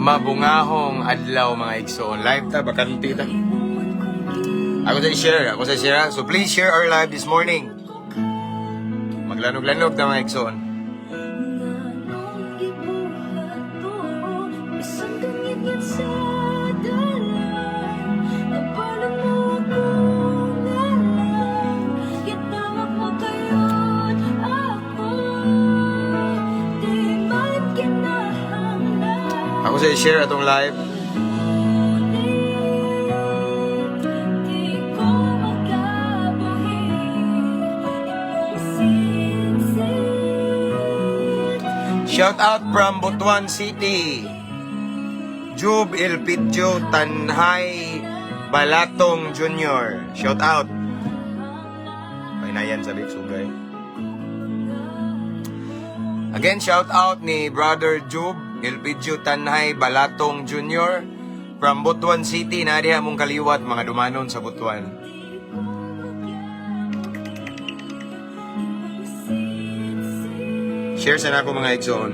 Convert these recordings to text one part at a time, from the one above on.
Mabungahong adlaw mga igsoon. Live ta, bakanti ta. Ako sa share. So please share our live this morning. Maglanog-lanog na mga igsoon. Ako sa share atong live. Shout out from Butuan City. Job Elpidio Tanhay Balatong Jr. Shout out. Painayan sa Sugay. Again, shout out ni Brother Job Elpidio Tanhay Balatong Jr. from Butuan City. Nadiha mong kaliwat mga dumanon sa Butuan. Share sa na ako mga igsoon.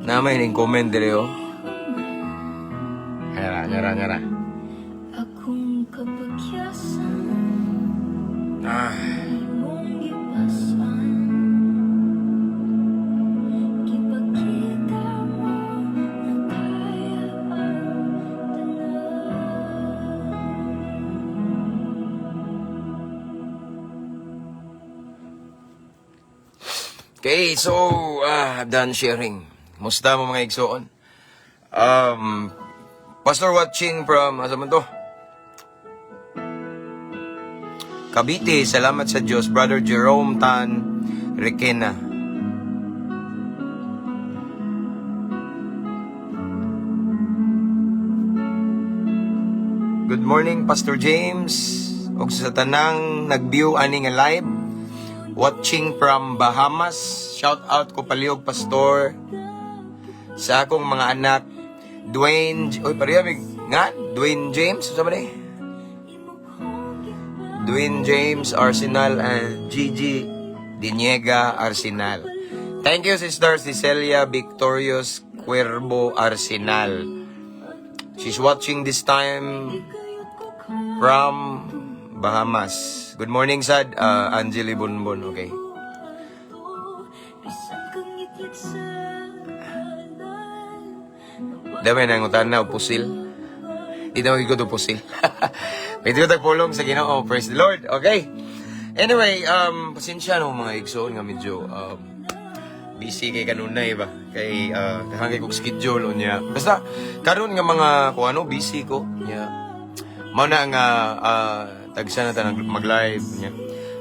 Namay ning comment dire oh. Ngara. Akong kapagyasan. Imong gipasan. Gipakita mo na kaya ang Okay, so done sharing. Musta mo mga igsoon? Pastor watching from, asa man to? Cavite, salamat sa Diyos. Brother Jerome Tan Requena. Good morning, Pastor James. Og sa tanang nag-view ani nga live. Watching from Bahamas. Shout out ko palihog, Pastor. Sa akong mga anak, Dwayne James, sa ba Dwayne James, Arsenal, and Gigi Diniega, Arsenal. Thank you, Sister Cecilia Victorious Cuervo, Arsenal. She's watching this time from Bahamas. Good morning, Sad. Angeli Bonbon, okay. Dami nang utana o pusil. Di naman ko to pusil. May ito tagpulong sa Ginoo. Praise the Lord. Okay. Anyway, pasensya no mga igsoon nga medyo busy kay kanunay ba. Kay kahangay kong schedule niya. Basta karon nga mga kung ano busy ko niya. Mao na nga tagsa na ta mag-live niya.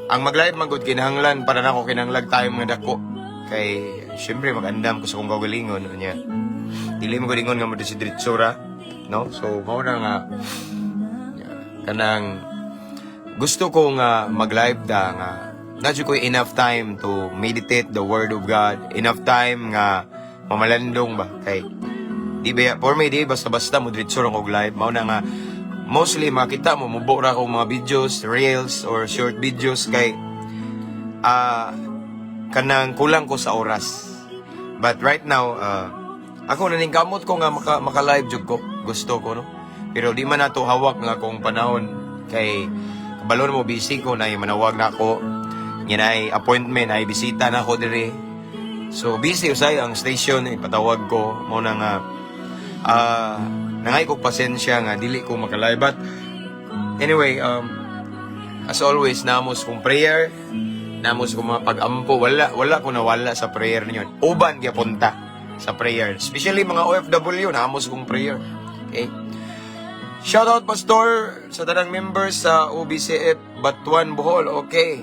Ang mag-live magud kinahanglan para nako kinahanglag tayo mga dako. Kay syempre mag-andam ko sa kong kagalingon niya. Dili mo galingon nga mo si Dritsura. no? So mao na nga kanang gusto ko nga mag-live da nga nadyo ko enough time to meditate the word of God, enough time nga mamalandong ba kay di ba for me di basta-basta mo diretso lang og live. Mao na nga mostly makita mo mubo ra kong mga videos, reels or short videos kay kanang kulang ko sa oras. But right now ako naning kamot ko nga maka-live jud ko. Gusto ko no. Pero di man nato hawak nga akong panahon kay kabalo mo busy ko na manawag na ako. Yan ay appointment ay bisita na ako dire. So busy usay ang station ipatawag ko mo na nga nangay ko pasensya nga dili ko maka-live but anyway as always namos kong prayer namos kong mga pag-ampo wala ko nawala sa prayer niyon uban gyapon ta sa prayer especially mga OFW namos kong prayer okay. Shout out pastor sa tanang members sa OBCF Batuan Bohol okay.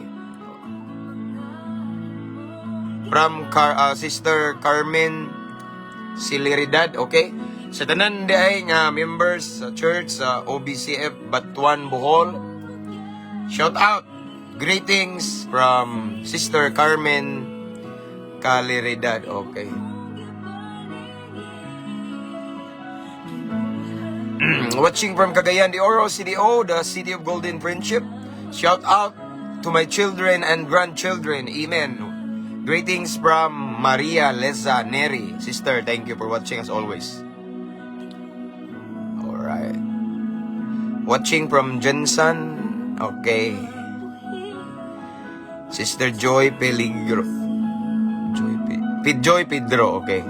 From Sister Carmen Sileridad, okay? Sa tanan di ay nga members sa church sa OBCF Batuan Bohol. Shout out. Greetings from Sister Carmen Caliridad, okay. Watching from Cagayan de Oro, CDO, the City of Golden Friendship. Shout out to my children and grandchildren. Amen. Greetings from Maria Leza Neri. Sister, thank you for watching as always. Alright. Watching from Jensen. Okay. Sister Joy Peligro. Joy Pedro. Okay.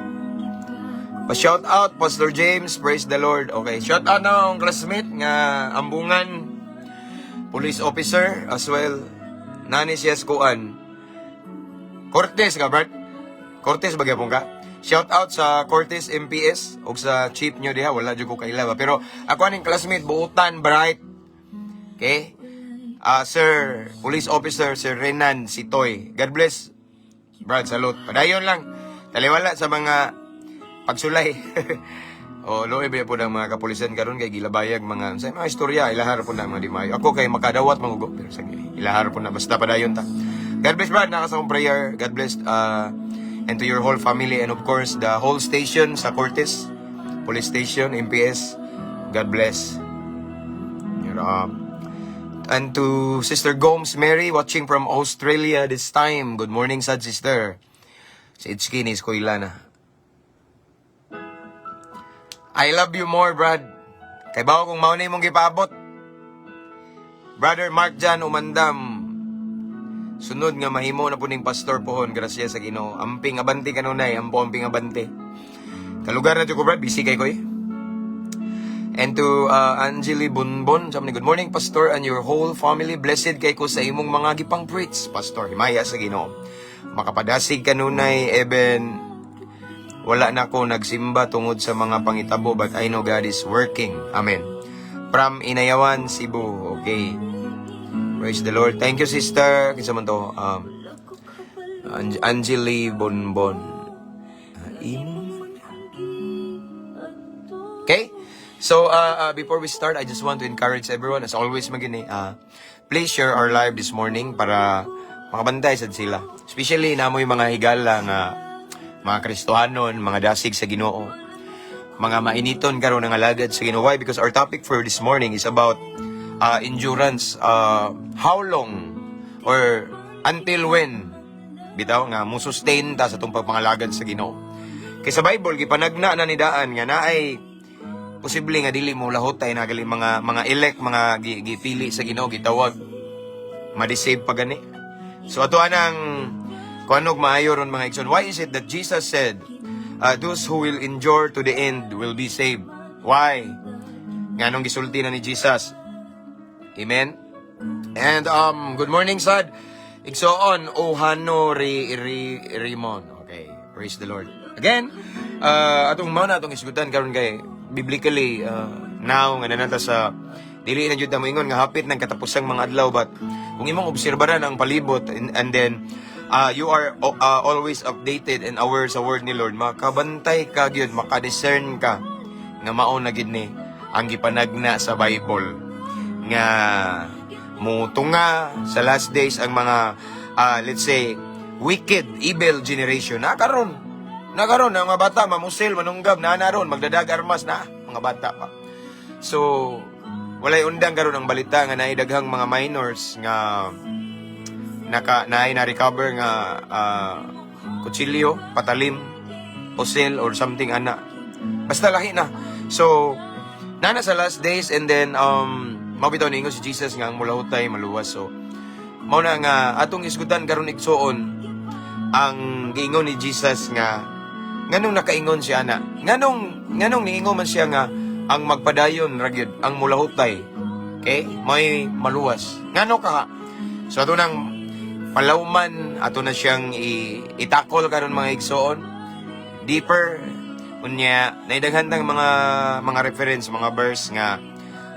Pa-shout out, Pastor James. Praise the Lord. Okay. Shout out na akong classmate nga ambungan. Police officer as well. Nani siyas kuan. Cortez ka, Brad? Cortez bagyapon ka? Shout out sa Cortez MPS o sa chief nyo diha. Wala dyan ko kailaba. Pero ako aning classmate, Buutan, Bright. Okay? Sir, Police Officer, Sir Renan Sitoy. God bless. Brad, salute. Padayon lang. Taliwala sa mga pagsulay. O, loe ba po ng mga kapulisan karon kay gilabayag mga sa mga istorya. Ilahar po na mga dimayo. Ako kay makadawat magugo. Pero sige, ilahar po na. Basta padayon ta. God bless, Brad. Nakasawang prayer. God bless and to your whole family and of course the whole station sa Cortez Police Station, MPS. God bless. And to Sister Gomes Mary watching from Australia this time. Good morning, sad sister. Si Ichki ni Skoila na. I love you more, Brad. Kay bawo kung maunay mong gipaabot. Brother Mark Jan Umandam. Sunod nga mahimo na po ning pastor pohon, grasya sa Ginoo. Amping abante kanunay, ampo amping abante. Kalugar na ko, Brad, busy kay ko eh. And to Angeli Bunbon, sabi ni, good morning, pastor, and your whole family. Blessed kay ko sa imong mga gipang preach, pastor. Himaya sa Ginoo. Makapadasig kanunay, even wala na ko nagsimba tungod sa mga pangitabo, but I know God is working. Amen. From Inayawan, Cebu. Okay. Praise the Lord. Thank you, sister. Kinsa man to? Angeli Bonbon. Okay? So, before we start, I just want to encourage everyone, as always, please share our live this morning para makabantay sad sila. Especially, namoy mga higala nga mga Kristohanon, mga dasig sa Ginoo, mga mainiton karon nga alagad sa Ginoo. Why? Because our topic for this morning is about endurance. How long or until when bitaw nga mo sustain ta sa itong pagpangalagad sa Ginoo. Kay sa Bible gipanagna na ni daan nga naay posible nga dili mo lahot tay nagali mga elect, mga gipili sa Ginoo, gitawag ma-deceive pa gani. So ato anang kuanog maayo ron mga igsoon. Why is it that Jesus said those who will endure to the end will be saved? Why? Nganong gisulti na ni Jesus. Amen. And good morning, sad. Igsoon Ohano Rimon. Okay, praise the Lord. Again, atong mao na atong isgutan karon kay biblically now nga nanata sa dili na jud ta moingon nga hapit ng katapusang mga adlaw, but kung imong obserbaran ang palibot and then you are always updated and aware sa word ni Lord, makabantay ka gyud, makadiscern ka nga mao na gid ni ang gipanagna sa Bible nga mutunga sa last days ang mga let's say wicked, evil generation. Nakaroon ang mga bata mamusil, manunggab na naron, magdadag armas na mga bata pa. So walay undang karon ang balita nga naidaghang mga minors nga na-recover nga kutsilyo, patalim, pusil or something ana. Basta lahi na. So nana sa last days, and then mabitaw ningon si Jesus nga ang mulahutay maluwas. So mao na nga atong isgutan karon igsuon ang giingon ni Jesus nga nganong nakaingon siya na nganong niingon man siya nga ang magpadayon ragyod ang mulahutay, okay, may maluwas ngano ka. So ato nang palawman, ato na siyang itakol karon mga igsoon deeper unya naidaghan tang mga reference, mga verse nga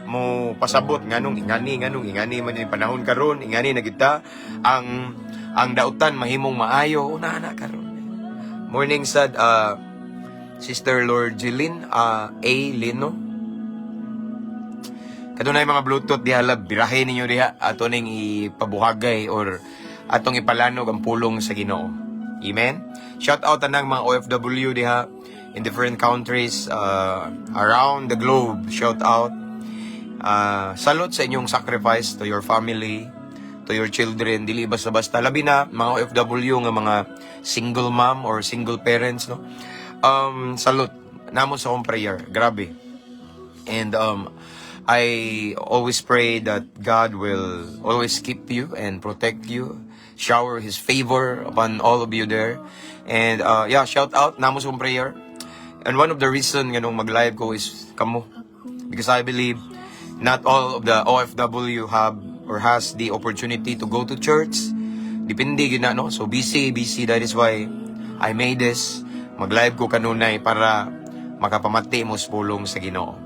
mo pasabot nganong ingani man yung panahon karon, ingani na kita ang dautan mahimong maayo una na karon. Morning sad Sister Lord Jeline A. Lino. Kadunay mga Bluetooth diha, birahe ninyo diha ato ning ipabuhagay or atong ipalanog ang pulong sa Ginoo. Amen. Shout out tanang mga OFW diha in different countries around the globe. Shout out. Salute sa inyong sacrifice to your family, to your children. Dili basta-basta. Labi na mga OFW nga mga single mom or single parents, no? Salute. Namon sa akong prayer. Grabe. And I always pray that God will always keep you and protect you, shower His favor upon all of you there. And shout out, namo sa prayer. And one of the reason nga nung mag-live ko is kamo. Because I believe not all of the OFW have or has the opportunity to go to church. Depende yun na, no? So busy. That is why I made this. Mag-live ko kanunay para makapamati mo sa pulong sa Ginoo.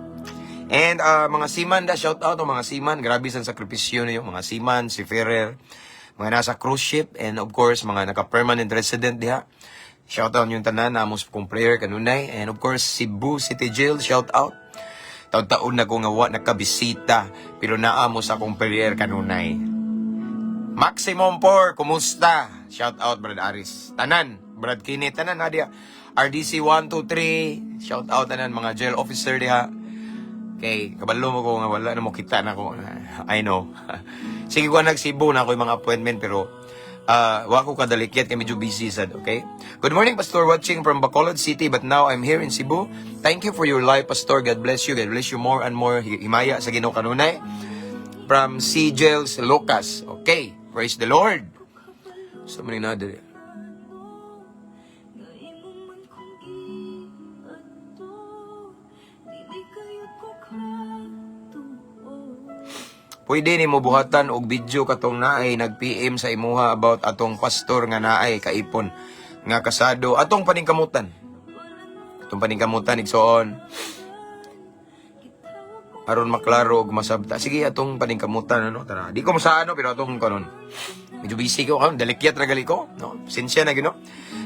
And mga seaman da, shout out mga seaman. Grabe sa sakripisyo niyo, mga seaman, si Ferrer, mga nasa cruise ship, and of course, mga naka-permanent resident diha. Shout out yung tanan, namos kong prayer kanunay. And of course, Cebu City Jail, shout out. Taon-taon na ko nga wa nakabisita, pero naamo sa akong prayer kanunay. Maximum 4, kumusta? Shout out, Brad Aris. Tanan, Brad Kini, tanan na diha. RDC 123, shout out tanan, mga jail officer diha. Okay, kabalo mo ko nga wala na mo kita na ko. I know. Sige ko nagsibo na ako yung mga appointment pero wa ko kadalikyat kay medyo busy sad, okay? Good morning, Pastor, watching from Bacolod City, but now I'm here in Cebu. Thank you for your life, Pastor. God bless you. God bless you more and more. Himaya sa Ginoo kanunay. From C. Gels Lucas. Okay, praise the Lord. So many na dali. Pwede ni mo buhatan og video katong naay nag-PM sa imuha about atong pastor nga naay kaipon nga kasado. Atong paningkamutan igsoon. Aron maklaro og masabta. Sige atong paningkamutan ano tara. Di ko masaano pero atong kanon. Medyo busy ko karon, dalikyat ra gali ko, no? Sinsya na gino.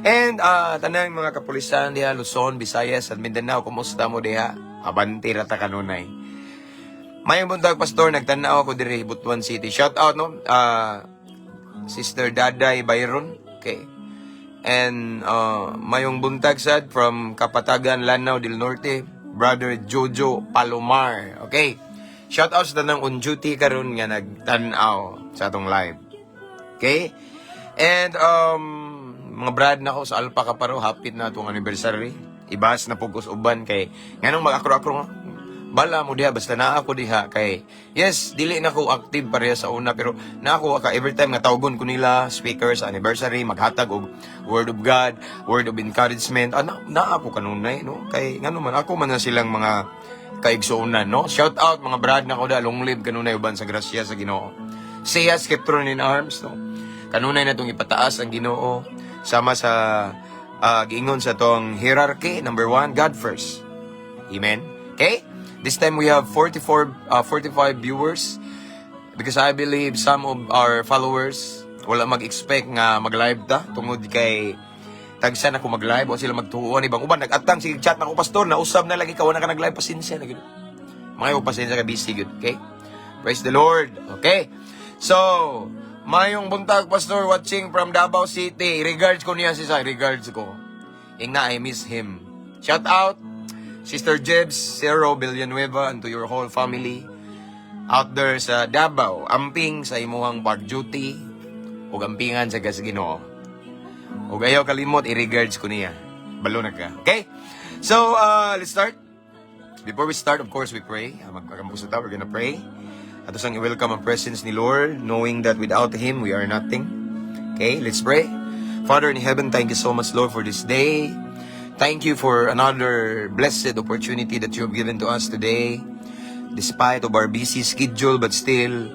And tanang mga kapulisan diha Luzon, Visayas, at Mindanao, kumusta mo diha? Abanti ra ta kanunay. Mayong buntag, Pastor, nagtanaw ako diri Butuan City. Shout out, no? Sister Daday Byron. Okay. And mayong buntag sad from Kapatagan, Lanao del Norte, Brother Jojo Palomar. Okay. Shout out sa tanang on duty karon nga nagtanaw sa atong live. Okay. And mga brad na ko sa Alpa Kaparo, hapit na atong anniversary. Ibas na pugos uban kay nganong mag-akro-akro bala mo diha, basta na ako diha kay yes, dili na ko active pareha sa una pero na ako ka every time nga tawgon ko nila speakers anniversary, maghatag og word of God, word of encouragement. Na ako kanunay, no? Kay ngano man ako man na silang mga kaigsuonan, no? Shout out mga brad na ko da, long live kanunay uban sa grasya sa Ginoo. Say yes, keep throne in arms, no? Kanunay na tong ipataas ang Ginoo sama sa giingon sa tong hierarchy. Number 1, God first. Amen. Okay? This time we have 45 viewers because I believe some of our followers wala mag-expect nga mag-live ta tungod kay tagsa na ko mag-live o sila magtuon ibang uban nag-atang sige chat na ko, Pastor, na usab na lagi ka wala ka nag-live, pasensya na gid. Mga pasensya ka busy good, okay? Praise the Lord. Okay? So, mayong buntag pastor watching from Davao City. Regards ko niya si Sai. Regards ko. Ingna, I miss him. Shout out, Sister Jebs, Cero Villanueva, and to your whole family out there sa Davao. Amping sa imuhang park duty o ampingan sa Ginoo. O ayaw kalimot, i-regards ko niya. Balo na ka. Okay? So, let's start. Before we start, of course, we pray. Magkakampuso tayo, we're gonna pray. At usang i-welcome ang presence ni Lord, knowing that without Him, we are nothing. Okay, let's pray. Father in heaven, thank you so much, Lord, for this day. Thank you for another blessed opportunity that you have given to us today. Despite of our busy schedule, but still,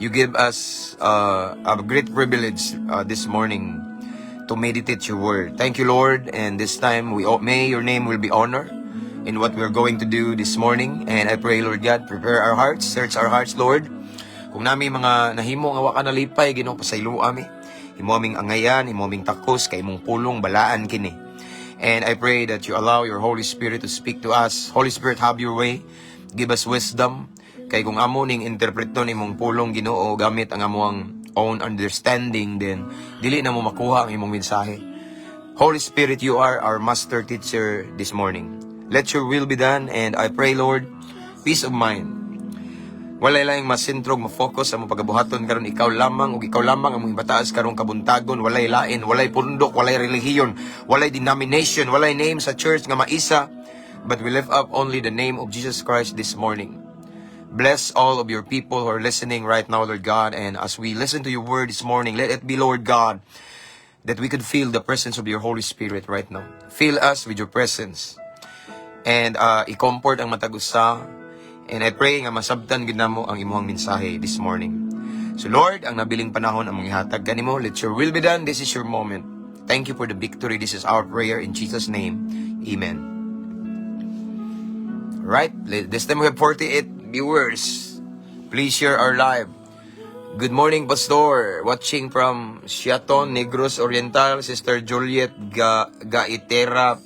you give us a great privilege this morning to meditate your word. Thank you, Lord, and this time, may your name will be honored in what we're going to do this morning. And I pray, Lord God, prepare our hearts, search our hearts, Lord. Kung nami mga nahimo nga waka nalipay, Ginoo, pasaylo ami. Himo aming angayan, himo aming takos, kay mong pulong balaan kini. And I pray that you allow your Holy Spirit to speak to us. Holy Spirit, have your way. Give us wisdom. Kay kung amo ning interpreto ni mong pulong, Ginoo, gamit ang amuang own understanding, then dili na mo makuha ang imong mensahe. Holy Spirit, you are our master teacher this morning. Let your will be done, and I pray, Lord, peace of mind. Walay lang masintrog, mafocus ang pagabuhaton karon ikaw lamang, ug ikaw lamang ang mabataas karong kabuntagon. Walay lain, walay pundok, walay relihiyon, walay denomination, walay name sa church nga maisa, but we lift up only the name of Jesus Christ this morning. Bless all of your people who are listening right now, Lord God, and as we listen to your word this morning, let it be, Lord God, that we could feel the presence of your Holy Spirit right now. Fill us with your presence. And i-comfort ang matagusa. And I pray nga masabtan gid namo ang imuhang mensahe this morning. So Lord, ang nabiling panahon ang mga ihatag kanimo. Let your will be done. This is your moment. Thank you for the victory. This is our prayer in Jesus' name. Amen. Right? This time we have 48 viewers. Please share our live. Good morning, Pastor. Watching from Siaton, Negros Oriental, Sister Juliet Gaitera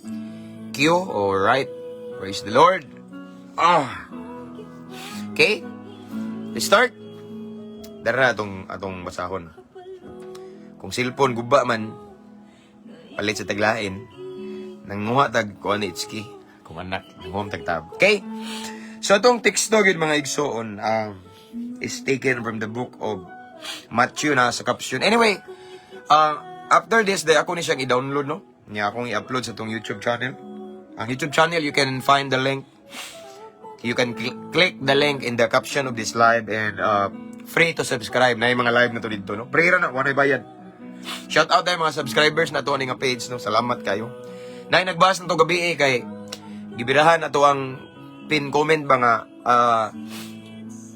Q. Alright. Praise the Lord. Okay. Let's start. Dara atong basahon. Kung cellphone guba man, palit sa taglain, nanguha tag kuan itski. Kung anak, nanguha tagtab. Okay. So atong teksto gid mga igsoon is taken from the book of Matthew na sa caption. Anyway, after this, ako ni siyang i-download, no? Niya akong i-upload sa itong YouTube channel. Ang YouTube channel, you can find the link. You can click the link in the caption of this live and free to subscribe na yung mga live na to dito, no? Free ra na, wanay bayad. Shout out tayo mga subscribers na to nga page, no? Salamat kayo. Na nagbahas na to gabi kay gibirahan na to ang pin comment ba nga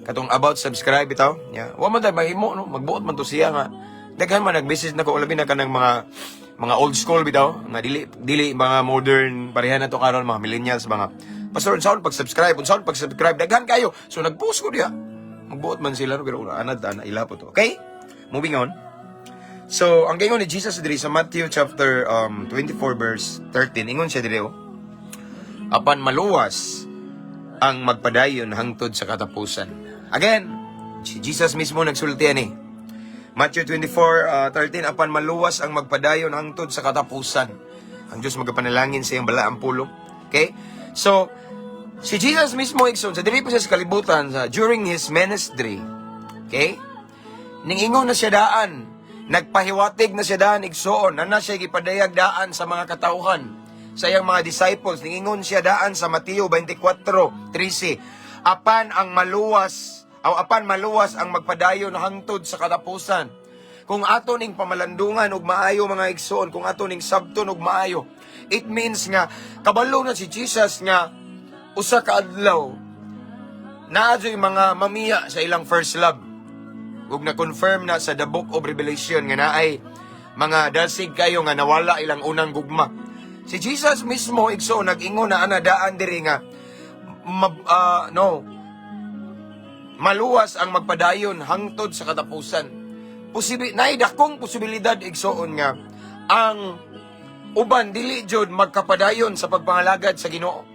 katong about subscribe bitaw. Yeah. Wa man tay mahimo, no? Magbuot man to siya nga. Daghan man nag-message na ko labi na kanang mga old school bitaw, nga dili mga modern pareha na to karon mga millennials, mga pastor unsaon pag-subscribe, daghan kayo. So nag-post ko diha. Magbuot man sila pero anad ana ila po to. Okay? Moving on. So ang gingon ni Jesus diri sa Matthew chapter 24 verse 13, ingon siya diri apan maluwas ang magpadayon hangtod sa katapusan. Again, si Jesus mismo nagsulti ani. Matthew 24:13, apan maluwas ang magpadayon hangtod sa katapusan. Ang Diyos magapanalangin sa iyang balaang pulong. Okay? So, si Jesus mismo, igsoon, sa diri po siya sa kalibutan, during his ministry, okay? Ningingon na siya daan, nagpahiwatig na siya daan, igsoon, na siya gipadayag daan sa mga katauhan, sa iyang mga disciples. Ningingon siya daan sa Mateo 24:13, apan maluwas ang magpadayon hangtod sa katapusan. Kung ato ning pamalandungan og maayo mga igsoon, kung ato ning sabton og maayo, it means nga kabalo na si Jesus nga usa ka adlaw naadyoy mga mamiya sa ilang first love. Ug na-confirm na sa the book of Revelation nga naay mga dasig kayo nga nawala ilang unang gugma. Si Jesus mismo igsoon nag-ingon na anadaan diri nga maluwas ang magpadayon hangtod sa katapusan. Naidakong posibilidad igsoon nga ang uban dili jud magkapadayon sa pagpangalagad sa Ginoo.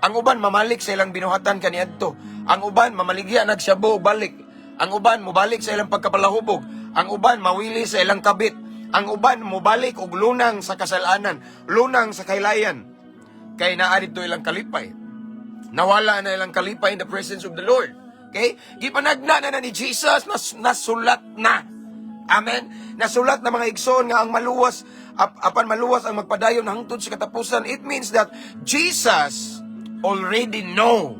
Ang uban mamalik sa ilang binuhatan kaniadto. Ang uban mamaligya nagsyabo balik. Ang uban mobalik sa ilang pagkapalahubog. Ang uban mawili sa ilang kabit. Ang uban mobalik og lunang sa kasalanan, lunang sa kailayan. Kay naa dito ilang kalipay. Nawala na ilang kalipay in the presence of the Lord. Okay? Gipanagna na ni Jesus, nasulat na. Amen? Nasulat na mga igsoon nga ang maluwas, apan maluwas ang magpadayon hangtod sa katapusan. It means that Jesus already know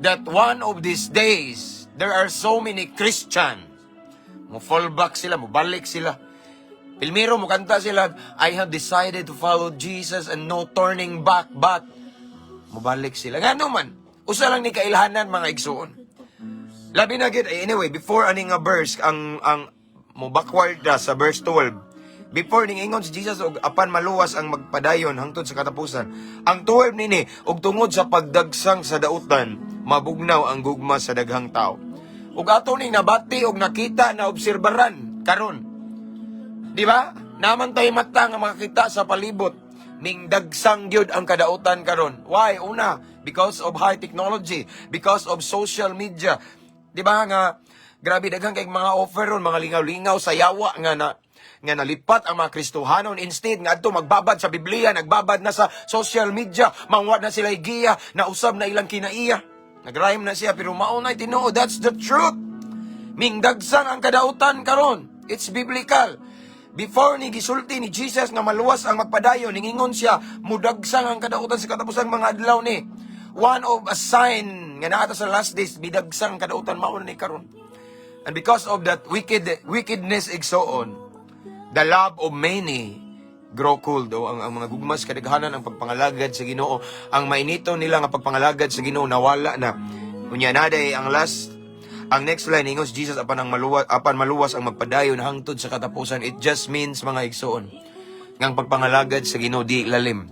that one of these days, there are so many Christians. Mo fallback sila, mo balik sila. Pilmiro, mo kanta sila, I have decided to follow Jesus and no turning back, but mubalik sila. Nga naman, usa lang ni kailhanan mga igsoon. Labi na gid, anyway, before aning nga verse, ang mo backward na sa verse 12, before ning ingon si Jesus, og apan maluwas ang magpadayon hangtod sa katapusan. Ang 12 nini, og tungod sa pagdagsang sa dautan, mabugnaw ang gugma sa daghang tao. Ug ato ning nabati og nakita na obserbaran karon. Di ba? Naman tayo mata nga makakita sa palibot. Ning dagsang gyud ang kadautan karon. Why? Una, because of high technology, because of social media. Di ba nga grabe daghang kay mga offer ron, mga lingaw-lingaw sa yawa nga nalipat ang mga Kristohanon, instead nga adto magbabad sa Biblia, nagbabad na sa social media, mangwad na sila giya, nausab na ilang kinaiya. Nagrhyme na siya pero mao na tinuod, that's the truth. Ming dagsang ang kadautan karon. It's biblical. Before ni gisulti ni Jesus nga maluwas ang magpadayon, ningingon siya, mudagsang ang kadautan sa katapusang mga adlaw ni. One of a sign nga naata sa last days, bidagsang ang kadautan, mauna ni karon. And because of that wickedness igsoon, the love of many grow cold. O ang mga gugmas kadaghanan ang pagpangalagad sa Ginoo, ang mainito nila nga pagpangalagad sa Ginoo nawala na. Unya naday ang last. Ang next line, ingos Jesus, apan maluwas ang magpadayon hangtod sa katapusan. It just means, mga igsoon, ngang pagpangalagad sa Ginoo di lalim.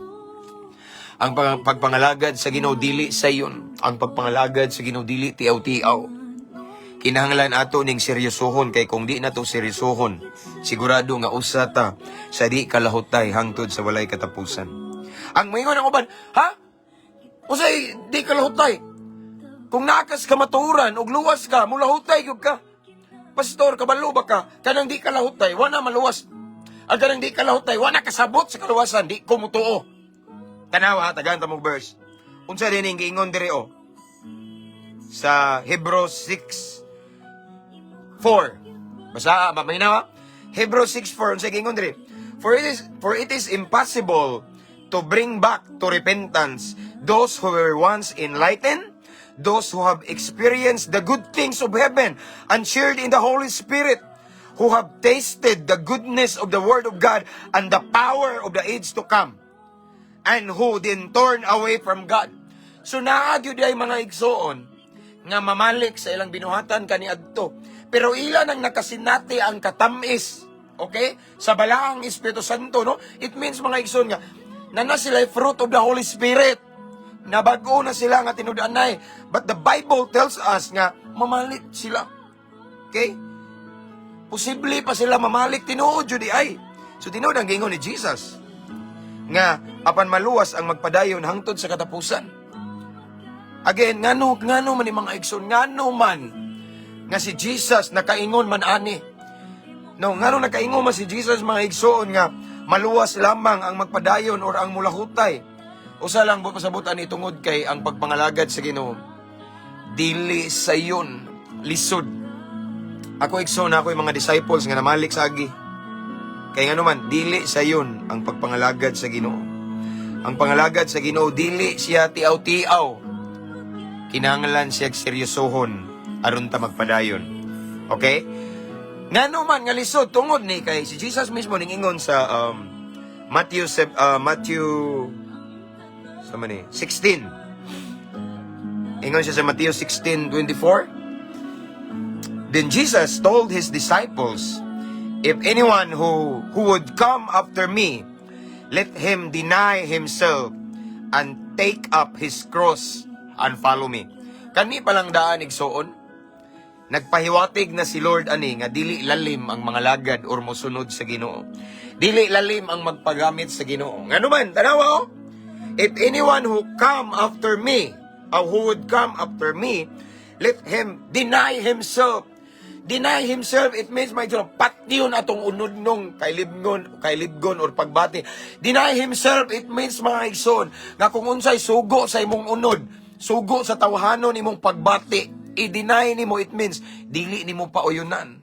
Ang pagpangalagad sa Ginoo dili sayon. Ang pagpangalagad sa Ginoo dili tiaw-tiaw. Kinahanglan ato ning seryosohon, kay kung di nato seryosohon, sigurado nga usa ta sa di kalahutay hangtod sa walay katapusan. Ang moingon ang uban, ha? Usay di kalahutay? Kung nakas ka maturan, ug luwas ka, mulahutay gyud ka. Pastor, kabalo ba ka? Kanang di kalahutay, wala maluwas. Ang kanang di kalahutay, wala kasabot sa kaluwasan, di ko mutuo. Tanawa, tagaan ta mong verse. Unsa din ang giingon diri o? Sa Hebrews 6:4. Basa, maminawa? Hebrews 6:4, unsa giingon diri? For it is impossible to bring back to repentance those who were once enlightened, those who have experienced the good things of heaven and shared in the Holy Spirit, who have tasted the goodness of the Word of God and the power of the age to come, and who then turn away from God. So naagyod ay mga igsoon nga mamalik sa ilang binuhatan kaniadto. Pero ilan ang nakasinati ang katamis, okay? Sa balaang Espiritu Santo, no? It means mga igsoon nga na sila fruit of the Holy Spirit. Nabago na sila nga tinudanay. But the Bible tells us nga mamalit sila. Okay? Posible pa sila mamalik tinuod jud ay. So tinuod ang gingon ni Jesus nga apan maluwas ang magpadayon hangtod sa katapusan. Again, ngano man ni mga igsoon, ngano man nga si Jesus nakaingon man ani. No, ngano nakaingon man si Jesus mga igsoon nga maluwas lamang ang magpadayon or ang mulahutay. Usa lang po pasabutan ni tungod kay ang pagpangalagad sa Ginoo dili sayon lisod. Ako igsoon ako yung mga disciples nga namalik sa agi. Kay ngano man dili sayon ang pagpangalagad sa Ginoo. Ang pangalagad sa Ginoo dili siya tiaw-tiaw. Kinahanglan siya seryosohon aron ta magpadayon. Okay? Ngano man nga lisod tungod ni kay si Jesus mismo ning ingon sa Matthew 16. Ingon siya sa Matthew 16:24. Then Jesus told his disciples, if anyone who would come after me, let him deny himself and take up his cross and follow me. Kani palang daan igsoon, nagpahiwatig na si Lord ani nga dili lalim ang mga lagad or mosunod sa Ginoo. Dili lalim ang magpagamit sa Ginoo. Ngano man, tanawa oh? If anyone who come after me, or who would come after me, let him deny himself. Deny himself, it means may patyon atong unod nung kailibgon or pagbati. Deny himself, it means mga igsoon, nga kung unsay sugo sa imong unod, sugo sa tawhanon imong pagbati, i-deny nimo, it means dili nimo pauyunan.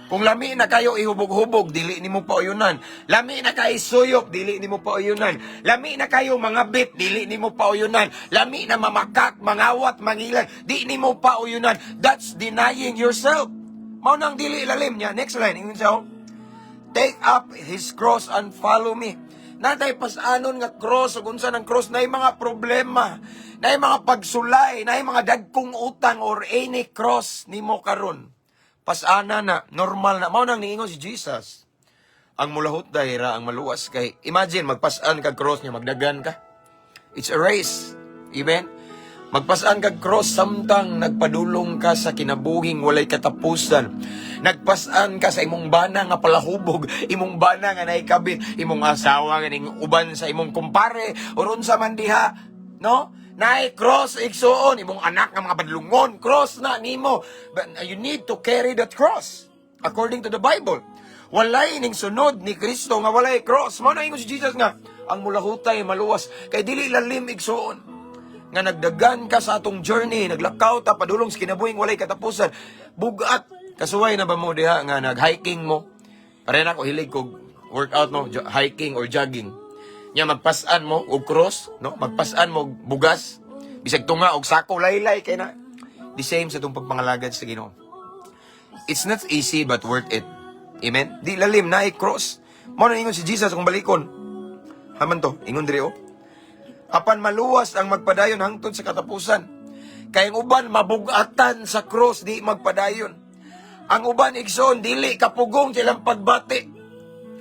Kung lami na kayo ihubog-hubog, dili nimo pauyunan. Lami na kayo suyop, dili nimo pauyunan. Lami na kayo mga bit, dili nimo pauyunan. Lami na mamakak, mangawat, mangilan, di nimo pauyunan. That's denying yourself. Mao nang dili lalim niya. Next line, ingon siya, take up his cross and follow me. Natay pasanon nga cross, ug unsa ng cross, nay mga problema, nay mga pagsulay, nay mga dagkong utang or any cross nimo karon. Pasana na, normal na. Mao nang niingon si Jesus. Ang mulahot dahira, ang maluwas kay, imagine, magpasaan kag cross niya, magdagan ka. It's a race. Amen? Magpasaan kag cross, samtang nagpadulong ka sa kinabuhing walay katapusan. Nagpasaan ka sa imong bana nga palahubog, imong bana nga naikabit, imong asawa nga ning uban sa imong kumpare, uron sa mandiha, no? Naay cross, igsoon, imong anak nga mga padlungon, cross na nimo. But you need to carry that cross, according to the Bible. Walay ning sunod ni Kristo nga walay cross. Mao na ingon si Jesus nga, ang mulahutay maluwas, kay dili lalim igsoon. Nga nagdagan ka sa atong journey, naglakaw ta, padulong sa kinabuhing walay katapusan. Bugat, kasuway na ba mo diha nga nag-hiking mo? Pare na ko hilig ko workout mo, hiking or jogging. Nya magpasan mo og cross, no? Magpasan mo og bugas, bisag tunga og sako laylay kay na. The same sa tong pagpangalagad sa Ginoo. It's not easy but worth it. Amen. Di lalim na cross. Mao na ingon si Jesus kung balikon. Haman to, ingon diri apan maluwas ang magpadayon hangtod sa katapusan. Kay ang uban mabugatan sa cross, di magpadayon. Ang uban igsoon dili kapugong silang pagbati.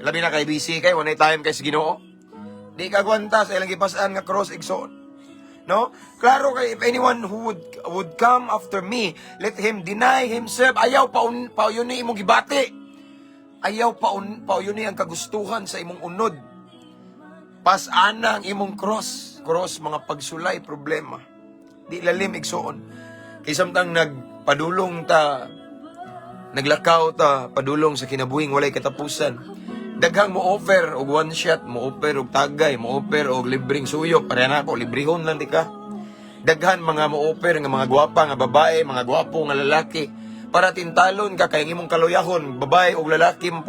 Labi na kay busy kay wanay time kay sa Ginoo. Di kagwanta sa ilang gipasaan nga cross igsoon. No? Klaro kay if anyone who would come after me, let him deny himself. Ayaw pauyuni imong gibati. Ayaw pauyuni ang kagustuhan sa imong unod. Pasana ang imong cross. Cross, mga pagsulay, problema. Di lalim igsoon. Kay samtang nagpadulong ta, naglakaw ta, padulong sa kinabuhing walay katapusan. Daghang mo offer og one shot, mo offer og tagay, mo offer og libreng suyo, para na ko librehon lang di ka. Daghan mga mo offer nga mga gwapa nga babae, mga gwapo nga lalaki, para tintalon ka kay imong kaluyahon, babae og lalaki mo,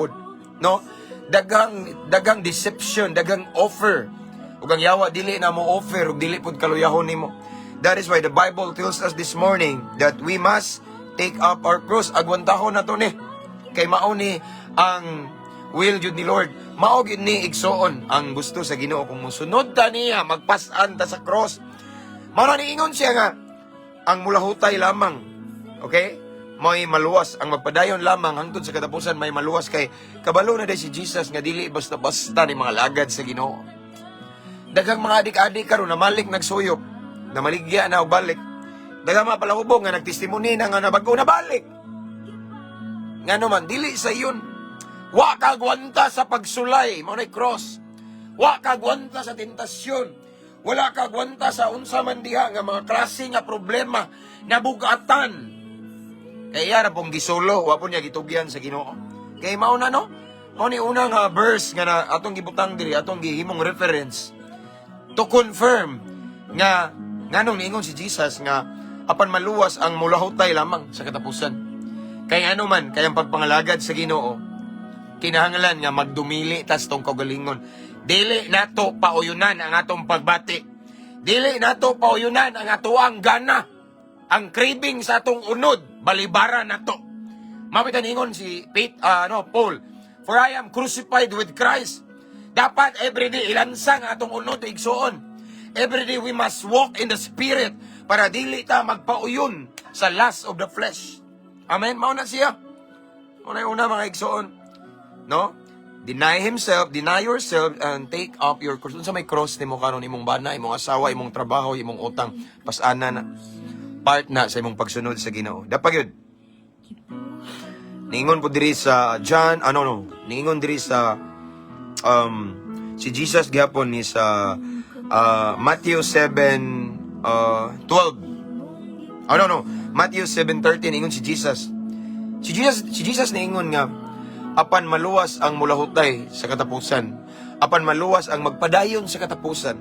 no? Daghang deception, daghang offer. Ug ang yawa dili na mo offer ug dili pud kaluyahon nimo. That is why the Bible tells us this morning that we must take up our cross. Agwantahon na to ni. Kay mao ni ang will jud ni Lord. Mao gyud ni igsoon ang gusto sa Ginoo kung mosunod ta niya, magpasan ta sa cross. Mao na niingon siya nga ang mulahutay lamang. Okay? May maluwas ang magpadayon lamang hangtod sa katapusan, may maluwas kay kabalo na day si Jesus nga dili basta-basta ni mga lagad sa Ginoo. Daghang mga adik-adik karon na malik nagsuyop, na maligya na og balik. Daghang mga palahubog nga nagtestimony na nga nabag-o na balik. Ngano man dili sa iyon. Wa ka gwanta sa pagsulay, mao nay cross. Wa ka gwanta sa tentasyon. Wala ka gwanta sa unsa man diha nga mga klase nga problema na bugatan. Kaya na pong gisolo, wa po niya gitugyan sa Ginoo. Kay mao na no? Mao ni unang verse nga na atong gibutang diri, atong gihimong reference to confirm nga nganong niingon si Jesus nga apan maluwas ang mulahutay lamang sa katapusan. Kay ano man, kayang pagpangalagad sa Ginoo, kinahanglan nga magdumili tas tong kagalingon. Dili nato pauyunan ang atong pagbati. Dili nato pauyunan ang atoang gana. Ang craving sa atong unod, balibara nato. Mabitan ingon si Paul, for I am crucified with Christ. Dapat everyday ilansang atong unod igsoon. Everyday we must walk in the Spirit para dili ta magpauyon sa lust of the flesh. Amen? Mao na siya. Mao na una mga igsoon. No? Deny himself, deny yourself, and take up your cross. Unsa may cross nimo karon, imong bana, imong asawa, imong trabaho, imong utang, pasana na. Part na sa imong pagsunod sa Ginoo. Dapat yun. Ningon po diri sa John, ningon diri sa si Jesus gihapon ni sa Matthew 7:12. Oh, no. Matthew 7:13, ingon si Jesus. Si Jesus na ingon nga, apan maluwas ang mulahutay sa katapusan. Apan maluwas ang magpadayon sa katapusan.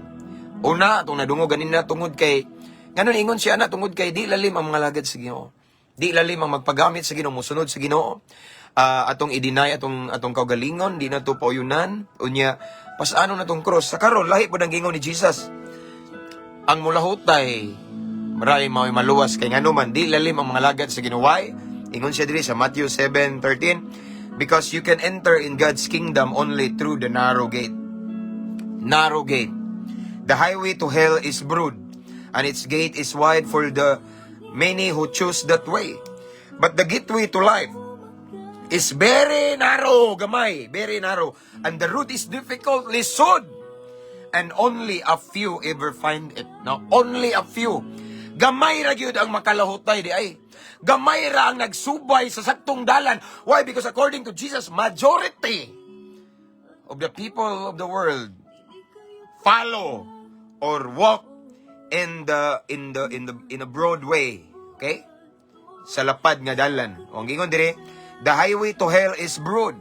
Una, itong nadungog ganina tungod kay, nganon ingon siya na tungod kay, di lalim ang mga lagad sa Ginoo. Di lalim ang magpagamit sa Ginoo, musunod sa Ginoo. Atong i-deny, atong kaugalingon, di na to pauyunan. Unya, pasano na tong cross. Sa karon lahi po ng gingon ni Jesus. Ang mulahutay, maray maluwas kay ngano man di lalim ang mga lagad sa Ginoo. Ingon siya diri sa Matthew 7:13, because you can enter in God's kingdom only through the narrow gate. Narrow gate. The highway to hell is broad, and its gate is wide for the many who choose that way. But the gateway to life is very narrow, gamay, very narrow, and the road is difficult, lisod, and only a few ever find it. Now, only a few. Gamay ra gyud ang makalahutay di ay. Gamay ra ang nagsubay sa saktong dalan. Why? Because according to Jesus, majority of the people of the world follow or walk in a broad way. Okay? Sa lapad nga dalan. O ang gingon dire, the highway to hell is broad.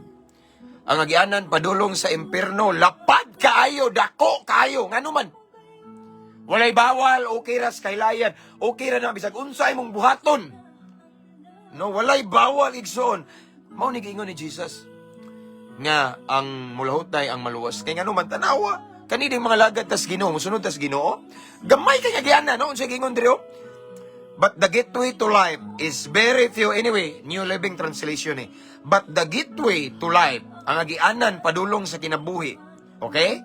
Ang agianan padulong sa impierno, lapad kaayo, dako kaayo, ngano man. Walay bawal, okay ra sa kailayan, okay ra na bisag unsay mong buhaton. No, walay bawal igsoon. Mao ni giingon ni Jesus nga ang mulahutay ang maluwas. Kay ngano man tanawa, kani ding mga lagad tas Ginoo, musunod tas Ginoo. Gamay kay agianan, no? Unsa giingon diri? But the gateway to life is very few. Anyway, New Living Translation eh. But the gateway to life, ang agianan padulong sa kinabuhi. Okay?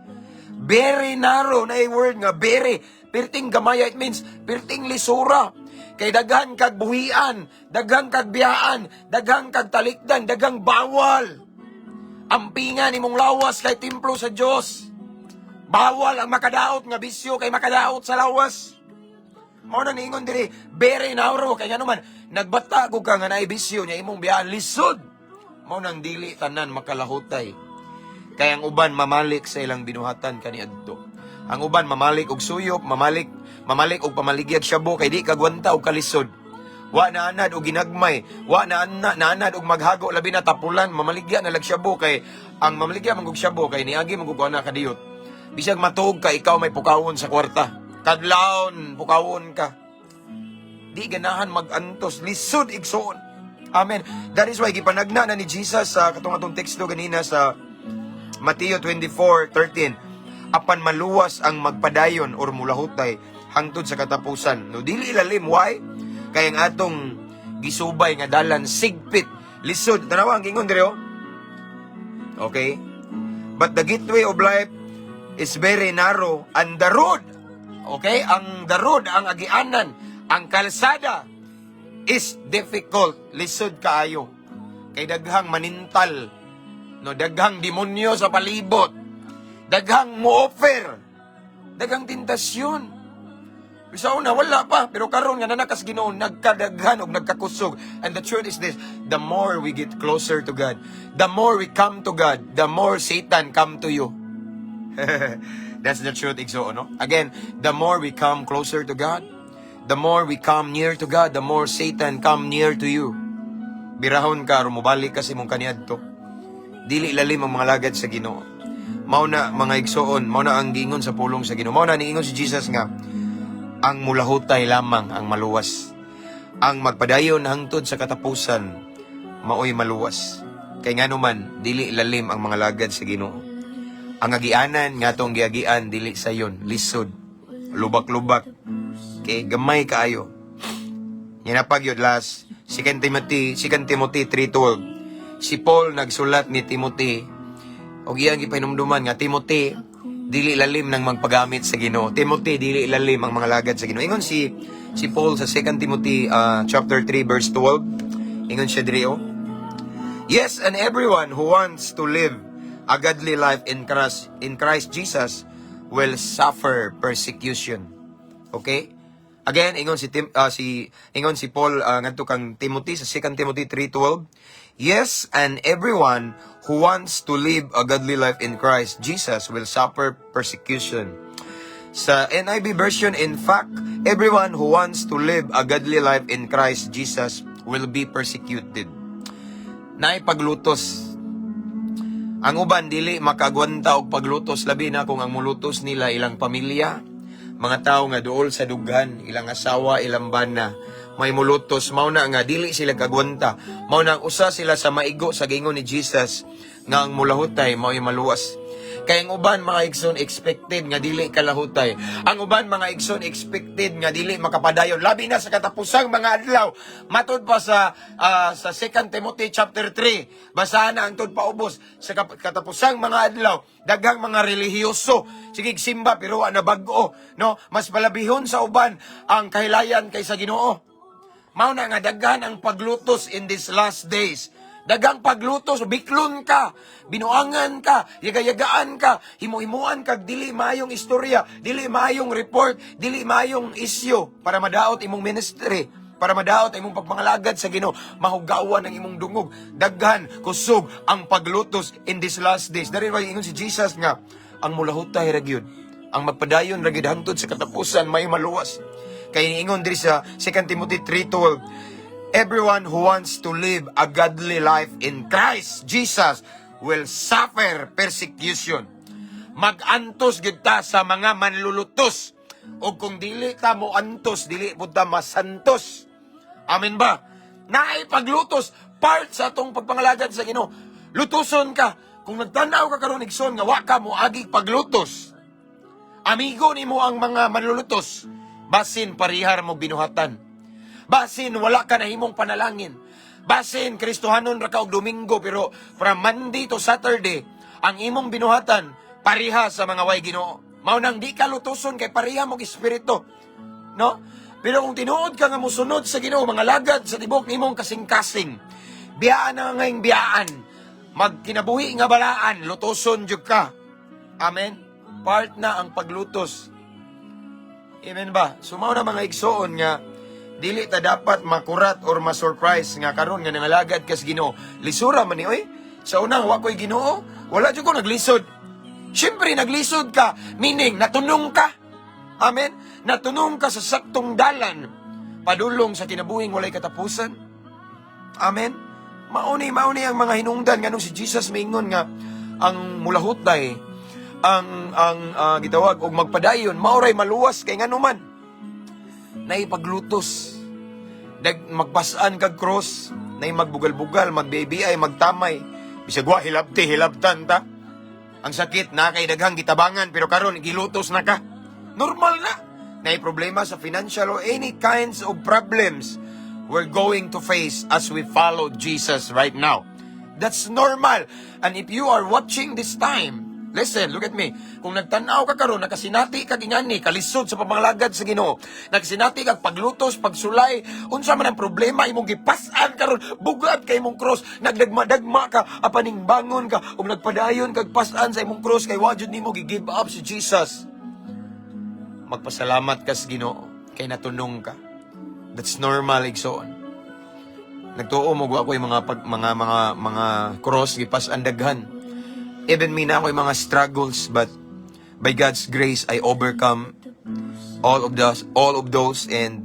Very narrow na word nga very. Perting gamaya, it means perting lisura. Kay daghan kag buhian, daghan kag biyaan, daghan kag talikdan, daghang bawal. Ampingan imong lawas kay templo sa Dios. Bawal ang makadaot nga bisyo kay makadaot sa lawas. Mao na niingon diri, very narrow kay ngano man nagbata ko ka nga naay bisyo nya imong biyaan lisod. Mao nang dili tanan makalahutay. Kay ang uban mamalik sa ilang binuhatan kaniadto. Ang uban mamalik og suyop, mamalik og pamaligyag syabo kay di kagwanta og kalisod. Wa na anad og ginagmay, wa na anad og maghago labi na tapulan, mamaligya na lag syabo kay ang mamaligya man og syabo kay niagi man og ana kadiyot. Bisag matuog ka ikaw may pukawon sa kwarta. Kadlawon, pukawon ka. Di ganahan magantos, lisod igsoon. Amen. That is why gipanagna na ni Jesus sa katong teksto ganina sa Matthew 24:13. Apan maluwas ang magpadayon or mulahutay hangtod sa katapusan. No dili ilalim, why? Kay ang atong gisubay nga dalan sigpit, lisod. Tanawa ang gingon diri. Okay? But the gateway of life is very narrow and the road, okay? Ang the road, ang agianan, ang kalsada is difficult, lisod kaayo. Kay daghang manintal, no, daghang demonyo sa palibot, daghang mo-offer, daghang tentasyon. Bisa una, wala pa, pero karon nga nanakas Ginoo, nagkadaghan og nagkakusog. And the truth is this, the more we get closer to God, the more we come to God, the more Satan come to you. That's the truth, igso, no? Again, the more we come closer to God, the more we come near to God, the more Satan come near to you. Birahon ka, rumubalik ka sa imong kaniadto. Dili lalim ang mga lagad sa Ginoo. Mao na mga igsoon, mao na ang giingon sa pulong sa Ginoo. Mao na niingon si Jesus nga, ang mulahutay lamang ang maluwas. Ang magpadayon hangtod sa katapusan, maoy maluwas. Kay ngano man, dili lalim ang mga lagad sa Ginoo. Ang agianan nga tong giagian dili sayon, lisod, lubak-lubak, kay gamay kaayo. Yan na pagyod last, 2 Timothy 3:12. Si Paul nagsulat ni Timothy, og iyang gipahinumduman nga Timothy, dili lalim nang magpagamit sa Ginoo. Timothy, dili lalim ang mga lagad sa Ginoo. Ingon si Paul sa 2 Timothy chapter 3 verse 12. Ingon siya diri, yes, and everyone who wants to live a godly life in Christ Jesus will suffer persecution. Okay? Again, ingon si Paul ngadto kang Timothy sa 2 Timothy 3:12. Yes, and everyone who wants to live a godly life in Christ Jesus will suffer persecution. Sa NIV version, in fact, everyone who wants to live a godly life in Christ Jesus will be persecuted. Naipaglutos. Ang uban dili makagwanta og paglutos, labi na kung ang mulutos nila ilang pamilya, mga tao nga duol sa dughan, ilang asawa, ilang bana, may mulutos, mao na nga dili sila kagwanta. Mao na ang usa sila sa maigo sa gingon ni Jesus nga ang mulahutay mao'y maluwas. Kaya ang uban mga igsoon expected nga dili kalahutay. Ang uban mga igsoon expected nga dili makapadayon. Labi na sa katapusang mga adlaw. Matod pa sa 2 Timothy chapter 3. Basahan na ang tod paubos. Sa katapusang mga adlaw, daghang mga relihiyoso sigig simba pero ana bag-o, no? Mas palabihon sa uban ang kahilayan kaysa Ginoo. Mao na nga daghan ang paglutos in these last days. Dagang paglutos, biklon ka, binuangan ka, yagayagaan ka, himuhimuan ka, dili maayong istorya, dili maayong report, dili maayong isyo para madaot imong ministry, para madaot imong pagpangalagad sa Ginoo, mahugawan ang imong dungog. Daghan, kusog ang paglutos in these last days. Dari ba ingon si Jesus nga, ang mulahutay ra gyud, ang magpadayon ra gyud hangtod sa katapusan may maluwas. Kaya ingon diri sa 2 Timothy 3:12, everyone who wants to live a godly life in Christ Jesus will suffer persecution. Mag-antos gid ta sa mga manlulutos. O kung dili ta mo antos, dili pud ta masantos. Amen ba? Naay paglutos, part sa atong pagpangalagad sa Ginoo. Lutuson ka. Kung nagtanaw ka karon igsoon nga wa ka mo agi paglutos, amigo nimo ang mga manlulutos, basin parihar mo binuhatan. Basin, wala ka na himong panalangin. Basin, Kristohanon ra ka og Domingo, pero from Monday to Saturday, ang imong binuhatan, pariha sa mga way Ginoo. Mao nang di ka lutuson kay pariha mong espiritu. No? Pero kung tinuod ka nga musunod sa Ginoo, mga lagad sa tibok nimong kasing-kasing, biyaan na ngayong biyaan, magkinabuhi nga balaan, lutuson jud ka. Amen? Part na ang paglutos. Amen ba? Sumaw na mga igsoon nga, dili ta dapat makurat or ma-surprise nga karon nga nangalagad kas Ginoo. Lisura man ni oy. Sa unang wa ko'y Ginoo, wala jud ko naglisod. Syempre naglisod ka, meaning natunong ka. Amen. Natunong ka sa saktong dalan padulong sa kinabuhing walay katapusan. Amen. Mauni ang mga hinungdan nganong si Jesus maingon nga ang mulahutay ang gitawag og magpadayon maoray maluwas kay nganuman naipaglutos. Magpasan kag cross, nay magbugal-bugal, magBBI, magtamay. Bisag wa hilabtan ta. Ang sakit na kay daghang gitabangan pero karon gilutos na ka. Normal na. Nay problema sa financial or any kinds of problems we're going to face as we follow Jesus right now. That's normal. And if you are watching this time, listen, look at me. Kung nagtanaw ka karon, nakasinati ka ingani, kalisod sa pamamalagad sa Ginoo. Nakasinati kag paglutos, pagsulay, unsa man ang problema imong gipas-an karon, bugad kay imong cross, nagdagma ka, apaning bangon ka, ug nagpadayon kag pas-an sa imong cross kay wa jud nimo gi-give up si Jesus. Magpasalamat ka sa Ginoo kay natunong ka. That's normal, igsoon. Nagtuo mo ako yung mga cross gipas-an daghan. Even me na ako yung mga struggles, but by God's grace, I overcome all of those, and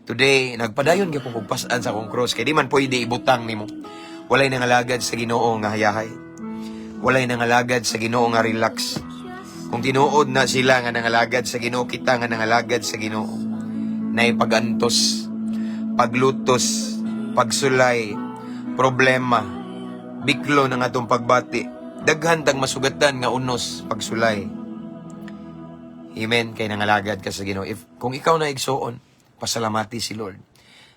today, nagpadayon ka kung pagpasaan sa akong cross, kaya di man pwede ibutang nimo. Walay nangalagad sa Ginoo nga hayahay. Walay nangalagad sa Ginoo nga relax. Kung tinuod na sila nga nangalagad sa Ginoo, kita nga nangalagad sa Ginoo, na ipagantos, paglutos, pagsulay, problema, biklo ng atong pagbati, daghan tang masugatan nga unos pagsulay. Amen. Kay nangalagad ka sa Ginoo. Kung ikaw na igsoon, pasalamati si Lord.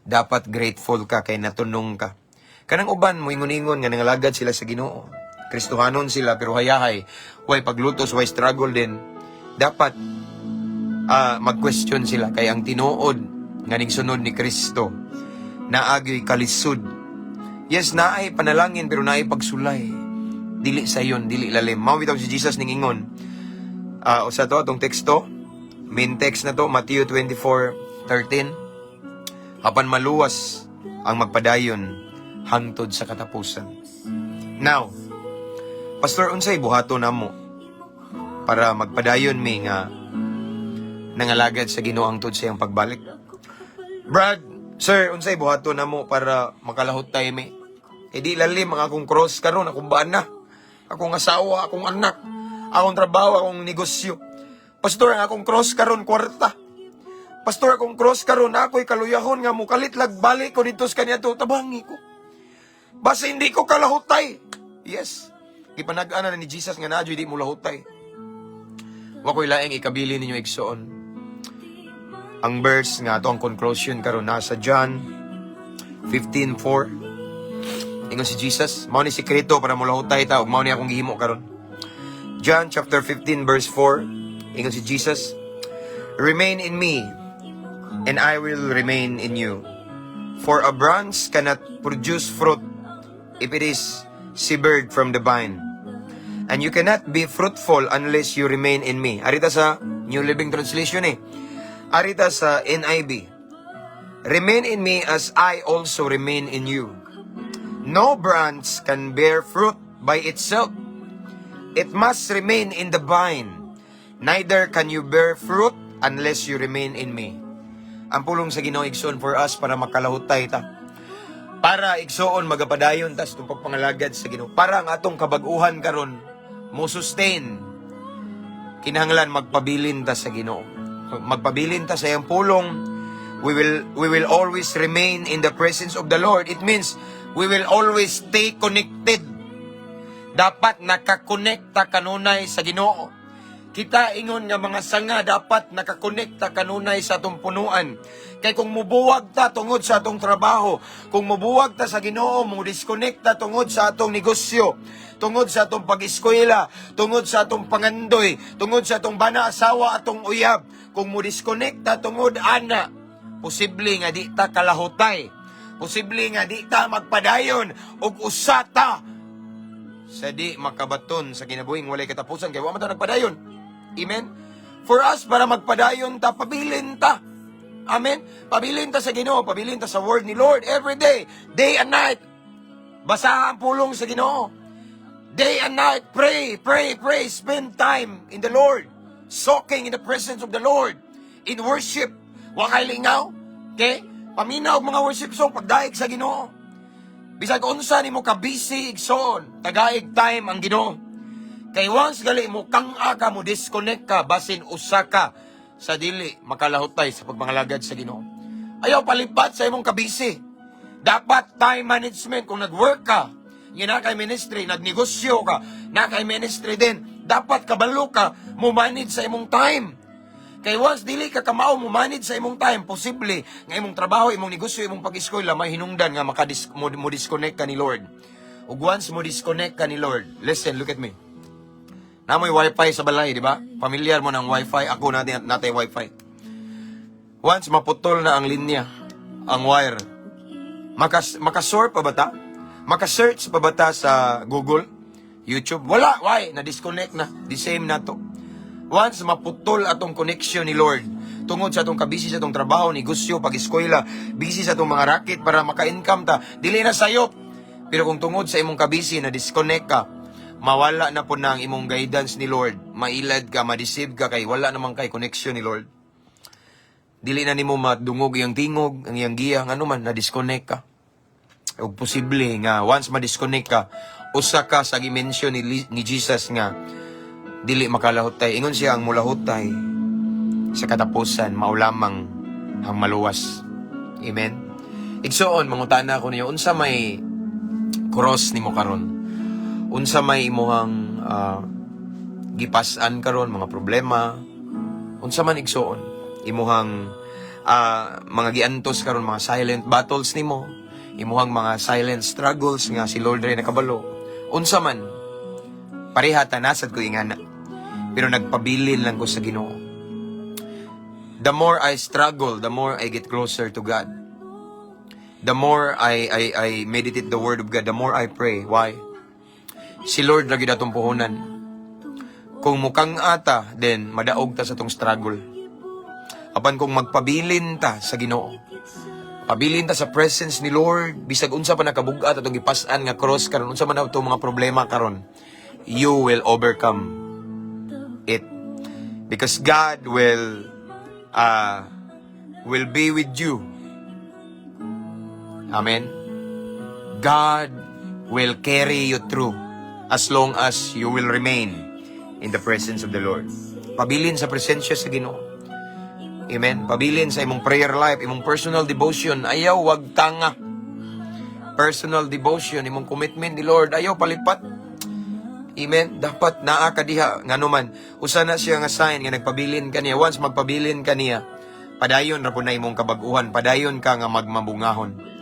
Dapat grateful ka kay natunong ka. Kanang uban mo ingon-ingon nga nangalagad sila sa Ginoo. Kristohanon sila pero hayahay, way paglutos, way struggle din. Dapat mag-question sila kay ang tinuod nga ningsunod ni Kristo naagyoy kalisod. Yes, naay panalangin pero naay pagsulay. Dili sayon, dili lalim. Mawitaw si Jesus ning ingon. Usa to atong teksto. Main text na to, Matthew 24:13. Apan maluwas ang magpadayon hangtod sa katapusan. Now, Pastor, unsay buhato namo para magpadayon mi nga nangalagad sa Ginoo hangtod sa iyang pagbalik. Brad, sir, unsay buhaton namo para makalahot tayo mi? E di lalim ang akong cross karon, akong bana, akong asawa, akong anak, akong trabaho, akong negosyo. Pastor, ang akong cross karon kwarta. Pastor, akong cross karon ako'y kaluyahon nga mukalit lagbalik ko dito sa kanya to, tabangi ko. Basta hindi ko kalahutay. Yes. Ipanag-ana na ni Jesus nga nadyo di mo lahutay. Wako'y laing ikabili ninyo igsoon. Ang verse nga ito, ang conclusion karon nasa John 15:4. Ingon si Jesus, mao ni sikreto para mo lahutay ta ug mao ni akong gihimo karon. John chapter 15 verse 4. Ingon si Jesus, "Remain in me, and I will remain in you. For a branch cannot produce fruit if it is severed from the vine. And you cannot be fruitful unless you remain in me." Arita sa New Living Translation Arita sa NIV. "Remain in me as I also remain in you. No branch can bear fruit by itself. It must remain in the vine. Neither can you bear fruit unless you remain in me." Ang pulong sa Ginoo igsoon for us para makalahutay ta. Para igsoon magapadayon tas itong pagpangalagad sa Ginoo. Para ang atong kabag-uhan karon mo sustain. Kinahanglan magpabilin ta sa Ginoo. Magpabilin ta sa iyang pulong. We will always remain in the presence of the Lord. It means we will always stay connected. Dapat nakakonekta kanunay sa Ginoo. Kita ingon nga mga sanga dapat nakakonekta kanunay sa atong punuan. Kay kung mubuwag ta tungod sa atong trabaho, kung mubuwag ta sa Ginoo, mo disconnecta tungod sa atong negosyo, tungod sa atong pag-eskwela, tungod sa atong pangandoy, tungod sa atong bana asawa atong uyab, kung mo disconnecta tungod ana, posible nga di ta kalahutay. Posible nga di ta magpadayon og usata sa di makabaton sa kinabuhing walay katapusan kay wa man ta nagpadayon. Amen? For us, para magpadayon ta, pabilin ta. Amen? Pabilin ta sa Ginoo, pabilin ta sa word ni Lord every day and night. Basahan pulong sa Ginoo. Day and night, pray, spend time in the Lord. Soaking in the presence of the Lord. In worship. Wakay lingaw. Okay? Paminaw mga worship song, pagdaig sa Ginoo. Bisag unsa nimo ka busy igsoon, tagaig time ang Ginoo. Kay once gali mo kang-a ka mo disconnect ka basin usa ka sa dili makalahutay sa pagpangalagad sa Ginoo. Ayaw palipat sa imong kabisi. Dapat time management kung nag-work ka, yun na kay ministry, nagnegosyo ka, na kay ministry din, dapat kabalo ka mo manage sa imong time. Kay once dili ka kamao mo manage sa imong time, posible nga imong trabaho, imong negosyo, imong pag-eskwela may hinungdan nga mo disconnect ka ni Lord. Ug once mo disconnect ka ni Lord, listen, look at me. Namoy wifi sa balay, di ba? Familiar mo ng wifi, ako natay wifi. Once maputol na ang linya, ang wire, makasort pa ba ta? Makasearch pa ba ta sa Google, YouTube? Wala, why? Na-disconnect na. The same na to. Once maputol atong connection ni Lord, tungod sa atong kabisi sa atong trabaho, negosyo, pag-eskwela, busy sa atong mga racket para maka-income ta, dili na sayop. Pero kung tungod sa imong kabisi, na-disconnect ka, mawala na po na ang imong guidance ni Lord. Mailad ka, ma-deceive ka, kay wala naman kay connection ni Lord. Dili na nimo madungog iyang tingog, ang iyang giya, ano man, na-disconnect ka. O posible nga, once ma-disconnect ka, usa ka sa gimension ni Jesus nga, dili makalahutay. Ingon siya ang mulahutay sa katapusan, maulamang ang maluwas. Amen? Igsoon, mangutana ko niyo, unsa may cross nimo karon? Unsa may imuhang gipas-an karon mga problema? Unsa man igsoon? Imuhang mga giantos karon, mga silent battles nimo, imuhang mga silent struggles nga si Lord ray nakabalo. Unsa man, pareha ta nasad ko ingana. Pero nagpabilin lang ko sa Ginoo. The more I struggle, the more I get closer to God. The more I meditate the Word of God, the more I pray. Why? Si Lord lagi datong puhunan. Kung mukang ata, then madaog ta sa tong struggle. Apan kung magpabilin ta sa Ginoo, pabilin ta sa presence ni Lord, bisag unsa pa nakabugat atong gipas-an nga cross karon, unsa man atong mga problema karon, you will overcome it. Because God will will be with you. Amen. God will carry you through as long as you will remain in the presence of the Lord. Pabilin sa presensya sa Ginoo. Amen. Pabilin sa imong prayer life, imong personal devotion. Ayaw, wag tanga. Personal devotion, imong commitment ni Lord. Ayaw, palipat. Amen. Dapat naa ka diha. Nga naman, usa na siya nga sign nga nagpabilin ka niya. Once magpabilin ka niya, padayon ra po na imong kabaguhan. Padayon ka nga magmabungahon.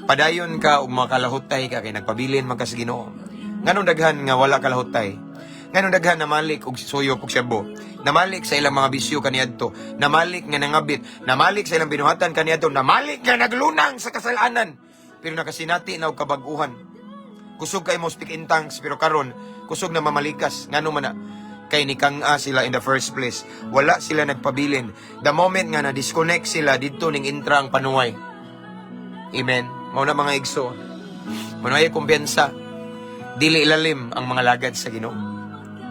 Padayon ka ug makalahutay ka kay nagpabilin man ka sa Ginoo. Nganong daghan nga wala kalahutay? Nganong daghan namalik og suyo og syabo? Namalik sa ilang mga bisyo kaniadto, namalik nga nangabit, namalik sa ilang binuhatan kaniadto, namalik nga naglunang sa kasalanan. Pero nakasinati na og kabaguhan. Kusog kay mo speak in tongues pero karon kusog na mamalikas. Ngano man na kay nikang-a sila in the first place. Wala sila nagpabilin. The moment nga na-disconnect sila dito ning intra ang panuway. Amen. Mao na mga igso. Manuhay kumpiyansa. Dili ilalim ang mga lagad sa Ginoo.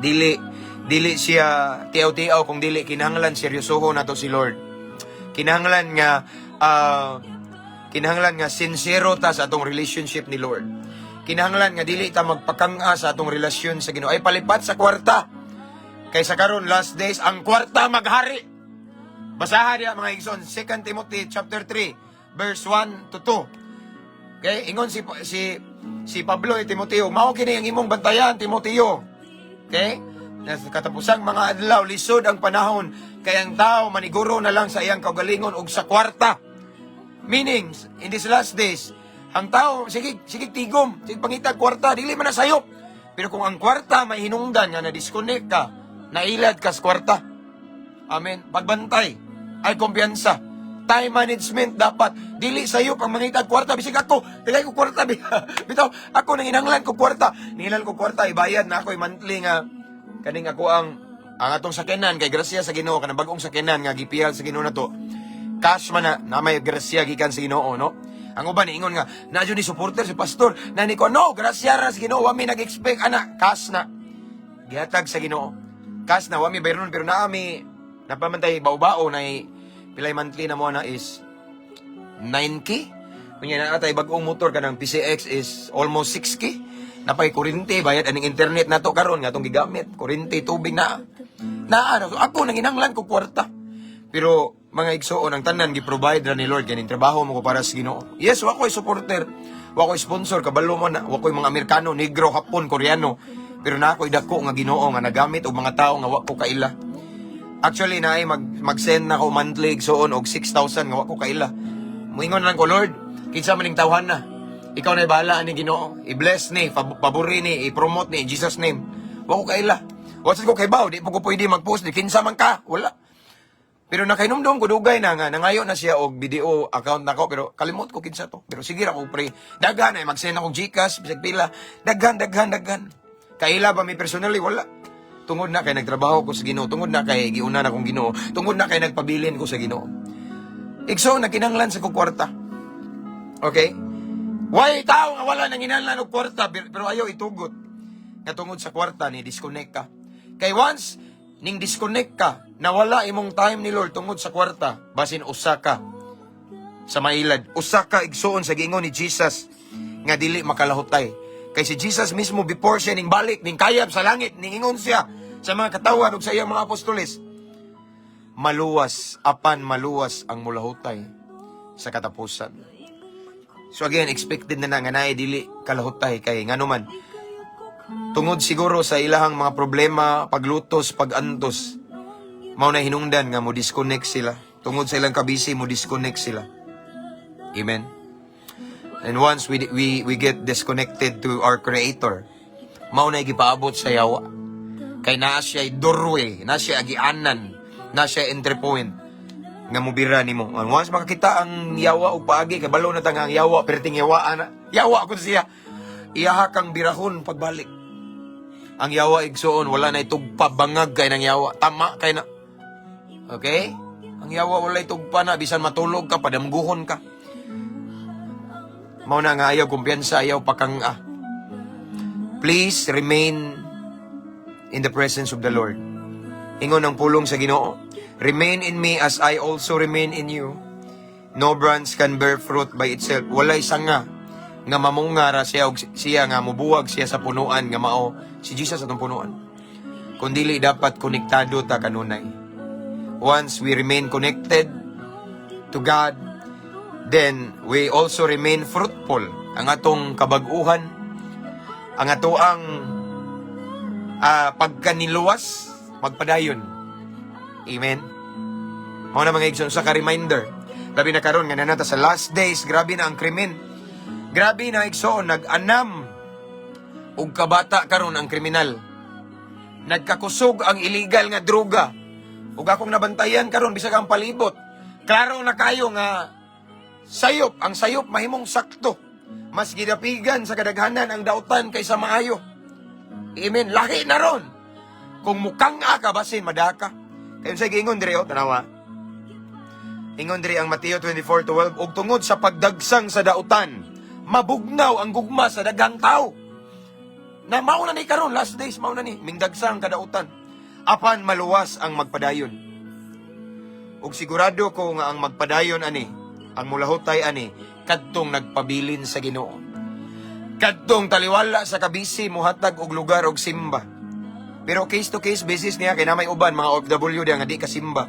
Dili siya tiaw-tiaw kung dili kinahanglan seryosoho nato si Lord. Kinahanglan nga sincero ta sa atong relationship ni Lord. Kinahanglan nga dili ta magpakang-a sa atong relasyon sa Ginoo. Ay palipat sa kwarta. Kaysa karon last days ang kwarta maghari. Basahan diha mga igsoon 2 Timothy chapter 3 verse 1 to 2. Okay, ingon si Pablo e Timoteo, mao kini ang imong bantayan Timoteo. Okay? Sa katapusang mga adlaw lisod ang panahon kay ang tao maniguro na lang sa iyang kaugalingon ug sa kwarta. Meaning, in these last days, ang tao, sige tigom, sige pangitag kwarta, dili man na sayop. Pero kung ang kwarta may hinungdan nga na-disconnect ka, nailad ka sa kwarta. Amen. Pagbantay, ay kumpiyansa. Time management dapat. Dili sayop ang mangitag kwarta. Bisig ako, tigay ko kwarta. Bitaw, ako nanginanglan ko kwarta. Nanginanglan ko kwarta, ibayad na ako, monthly nga. Kaning ako ang atong sakinan, kay grasya sa Ginoo, kanang bagong sakinan nga gipiyal sa Ginoo na to. Cash man na may grasya gikan sa Ginoo, no? Ang uban ingon nga, nadyo ni supporter si pastor, nani ko, no, grasya ra sa Ginoo, wami nag-expect, ana, cash na. Gihatag sa Ginoo. Cash na, wami bayron, pero naami, napamantay, bao-bao, na pilay monthly na mo na is 9K. Kanya na atay, bagong motor ka ng PCX is almost 6K. Napay kurente, bayad aning internet na to karon nga itong gigamit. Kurente, tubig na. So, ako, nanginanglan ko kwarta. Pero, mga igsoon, ang tanan, gi-provide ra ni Lord, ganing trabaho mo ko para sa Ginoo. Yes, wako'y supporter, wako'y sponsor, kabalo mo na, wako'y mga Amerikano, Negro, Hapon, Koreano. Pero na ako'y dako nga Ginoo, nga nagamit, o mga tao nga wako kaila. Actually, naay mag-send na ko monthly igsoon, og 6,000 nga wako kaila. Muingon lang ko, Lord, kinsa maning tawhan na. Ikaw na bahala ni Ginoo. I-bless ni, paburi ni, i-promote ni, in Jesus name. Wako kaila. Wasad ko kay Bao, di po ko pwede mag-post, di kinsa man ka, wala. Pero nakainomdom ko dugay na nga, nangayo na siya og video account nako, pero kalimot ko kinsa to. Pero sige ra ko pre. Daghan ay mag-send akong GCash, bisag pila. Daghan. Kaila ba mi personally wala. Tungod na kay nagtrabaho ko sa Ginoo, tungod na kay giuna na kong Ginoo, tungod na kay nagpabilin ko sa Ginoo. Igso nakinanglan sa kong kwarta. Okay? Why tao nga wala nang kinahanglan og kwarta pero ayaw itugot. Nga tungod sa kwarta ni disconnect ka. Kay once ning disconnect ka, nawala imong time ni Lord tungod sa kwarta, basin usa ka sa mailad. Usa ka igsoon sa giingon ni Jesus nga dili makalahutay. Kay si Jesus mismo before siya ning balik, ning kayab sa langit, ning ingon siya sa mga katawan ug sa iyang mga apostoles, maluwas, apan maluwas ang mulahutay sa katapusan. So again, expected na nga naay dili kalahutay kay nganuman tungod siguro sa ilahang mga problema, paglutos, pagantos, mao na hinungdan nga mo disconnect sila. Tungod sa ilang kabisi mo disconnect sila. Amen. And once we get disconnected to our Creator, mao na gipaabot sa yawa. Kay naa siya doorway, naa siya agianan, naa siya entry point nga mubira nimo. And once makakita ang yawa o paagi, kay balo na tanga ang yawa, perting yawa ana. Yawa ko siya. Iyaha kang birahon pagbalik. Ang yawa igsoon, wala na itugpa, bangag kay ng yawa. Tama kay na. Okay? Ang yawa wala itugpa na, bisan matulog ka, padamguhon ka. Mao na nga ayaw kumpiyansa, ayaw pakang-a. Please remain in the presence of the Lord. Ingon ang pulong sa Ginoo. Remain in me as I also remain in you. No branch can bear fruit by itself. Walay sanga nga mamunga ra siya, og siya nga mubuwag siya sa punuan nga mao si Jesus atong punuan. Kundili dapat konektado ta kanunay. Once we remain connected to God, then we also remain fruitful. Ang atong kabag-uhan, ang atoang pagkaniluwas, magpadayon. Amen. Mao na mga igsoon sa ka-reminder. Labi na karon nga nanata sa last days, grabe na ang krimen. Grabe na igsoon, nag-anam ug kabata karon ang kriminal. Nagkakusog ang illegal nga droga. Ug akong nabantayan karon bisag ang palibot. Klaro na kayo nga sayop, ang sayop mahimong sakto. Mas gidapigan sa kadaghanan ang dautan kaysa maayo. Amen. Lahi na ron. Kung mukang ka basin madaka. Kayon sa giingon dire tanawa. Ingon diri ang Mateo 24:12, ug tungod sa pagdagsang sa dautan, mabugnaw ang gugma sa daghang tao. Na mao na ni karon, last days mao na ni, mingdagsang kadautan. Apan maluwas ang magpadayon. Ug sigurado ko nga ang magpadayon ani, ang mulahutay ani, kadtong nagpabilin sa Ginoo. Kadtong taliwala sa kabisi muhatag og lugar og simba. Pero case to case basis niya kay namay uban mga OFW nga di kasimba.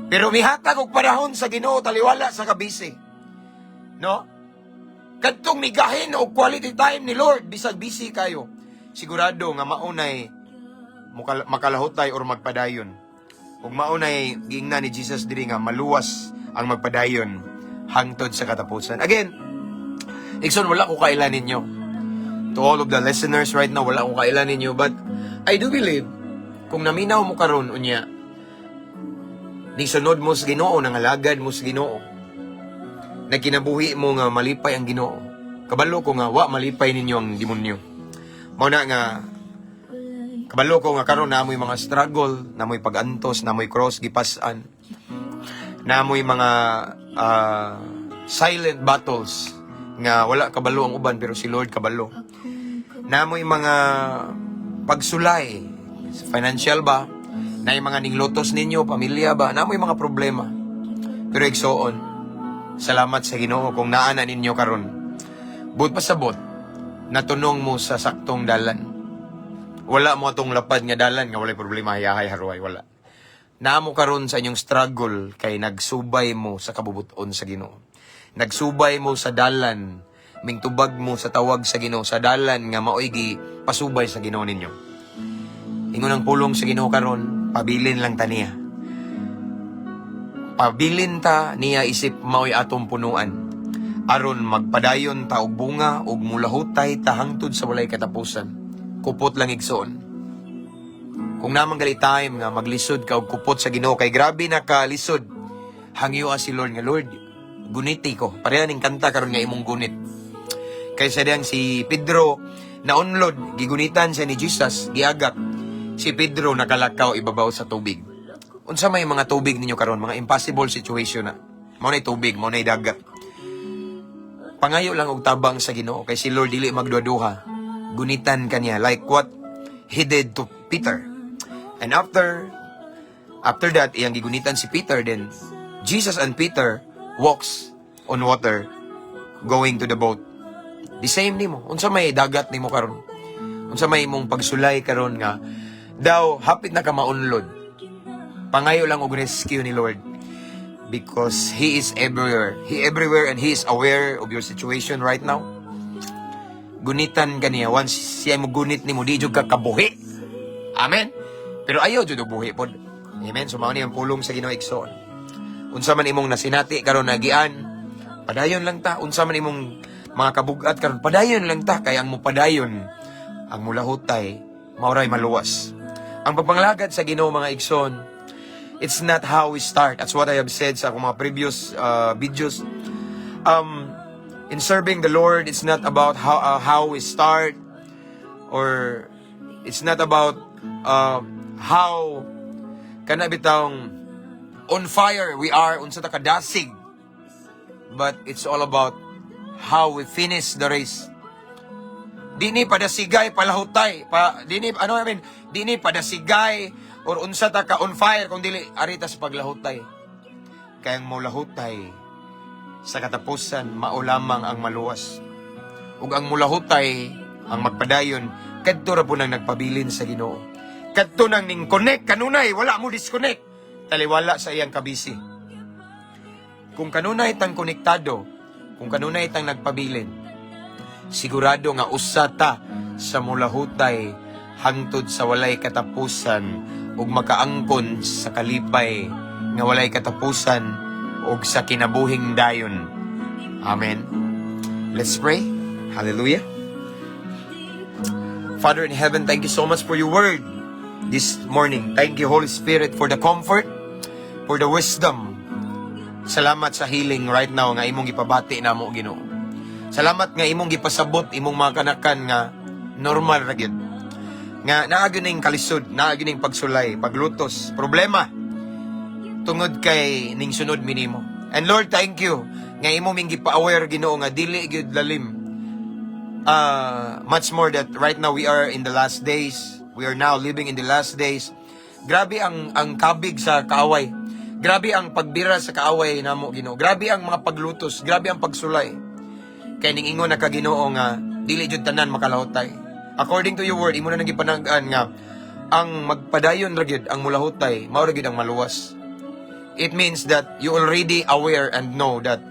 Pero mihatag og panahon sa Ginoo taliwala sa kabisi. No? Kadtong migahin og quality time ni Lord bisag busy kayo. Sigurado nga maunay makalahutay or magpadayon. Ug maunay giingna ni Jesus diri nga maluwas ang magpadayon hangtod sa katapusan. Again, igsoon wala ko kailan ninyo. To all of the listeners right now, wala ko kailan ninyo, but I do believe kung naminaw mo karon unya nisunod mo sa Ginoo, nangalagad mo sa Ginoo. Nagkinabuhi mo nga malipay ang Ginoo. Kabalo ko nga wa malipay ninyo ang demonyo. Mao na nga kabalo ko nga karon na amoy mga struggle, na amoy pagantos, na amoy cross gipasan. Na amoy mga silent battles nga wala kabalo ang uban pero si Lord kabalo. Na amoy mga pagsulay, financial ba? Na yung mga ninglotos ninyo, pamilya ba, na may mga problema. Pero igsoon, salamat sa Ginoo kung naana ninyo karon. But pasabot, natunong mo sa saktong dalan. Wala mo atong lapad nga dalan nga walay problema, hayahay, haruay, wala. Naamo karon sa inyong struggle kay nagsubay mo sa kabubuton sa Ginoo. Nagsubay mo sa dalan, mingtubag mo sa tawag sa Ginoo, sa dalan nga maoy gi pasubay sa Ginoo ninyo. Ingon ang pulong sa Ginoo karon, pabilin lang ta niya. Pabilin ta niya isip maoy atong punuan. Aron magpadayon ta og bunga og mulahutay ta hangtod sa walay katapusan. Kupot lang igsoon. Kung namang gali time nga maglisod ka og kupot sa Ginoo kay grabe na ka lisod. Hangyo si Lord nga Lord, guniti ko. Pareha ning kanta karon nga imong gunit. Kaysa diyang si Pedro na unlod, gigunitan siya ni Jesus, giagak. Si Pedro nakalakaw ibabaw sa tubig. Unsa may mga tubig ninyo karon, mga impossible situation na. Mao nay tubig, mao nay dagat. Pangayo lang og tabang sa Ginoo kay si Lord dili magduha-duha. Gunitan kaniya like what he did to Peter. And after that, iyang gigunitan si Peter, then Jesus and Peter walks on water going to the boat. The same nimo. Unsa may dagat nimo karon? Unsa may imong pagsulay karon nga daw hapit na ka maunlod. Pangayo lang og rescue ni Lord. Because He is everywhere. He everywhere and He is aware of your situation right now. Gunitan ka niya. Once siya mo gunit ni mo, di jud ka kabuhi. Amen? Pero ayaw jud og buhi pod. Amen? So mao ni ang pulong sa Ginoo igsoon. Unsa man imong nasinati karon nagian, padayon lang ta. Unsa man imong mga kabugat karon, padayon lang ta. Kaya ang mupadayon, ang mulahutay, mauray maluwas. Ang pagpanglagad sa Ginoo mga igsoon, it's not how we start. That's what I have said sa akong mga previous videos. In serving the Lord, it's not about how we start, or it's not about how kana bitawng on fire we are unsa ta kadasig, but it's all about how we finish the race. Dini padasigay palahutay, dini padasigay or unsa ta ka on fire kung dili arita sa paglahutay. Kayang mo lahutay sa katapusan mao lamang ang maluwas. Ug ang mulahutay ang magpadayon kadto ra po nang nagpabilin sa Ginoo. Kadto nang ning connect kanunay wala mo disconnect. Taliwala sa iyang kabisi. Kung kanunay tang konektado, kung kanunay tang nagpabilin, sigurado nga usata sa mulahutay hangtod sa walay katapusan ug makaangkon sa kalipay nga walay katapusan ug sa kinabuhing dayon. Amen. Let's pray. Hallelujah. Father in heaven, thank you so much for your word this morning. Thank you, Holy Spirit, for the comfort, for the wisdom. Salamat sa healing right now nga imong gipabati namo, Ginoo. Salamat nga imong gipasabot imong mga kanakan nga normal ra gyud. Nga naa gyud ning kalisod, naa gyud ning pagsulay, paglutos, problema tungod kay ning sunod minimo. And Lord, thank you nga imo ming gipa-aware, Ginoo, nga dili gyud lalim. Much more that right now we are in the last days. We are now living in the last days. Grabe ang kabig sa kaaway. Grabe ang pagbira sa kaaway namo, Ginoo. Grabe ang mga paglutos, grabe ang pagsulay. Kay ning ingon na ka, Ginoo, nga dili jud tanan makalahutay. According to your word, imo na nagipanag-an nga ang magpadayon ra gyud ang mulahutay, mao ra gyud ang maluwas. It means that you already aware and know that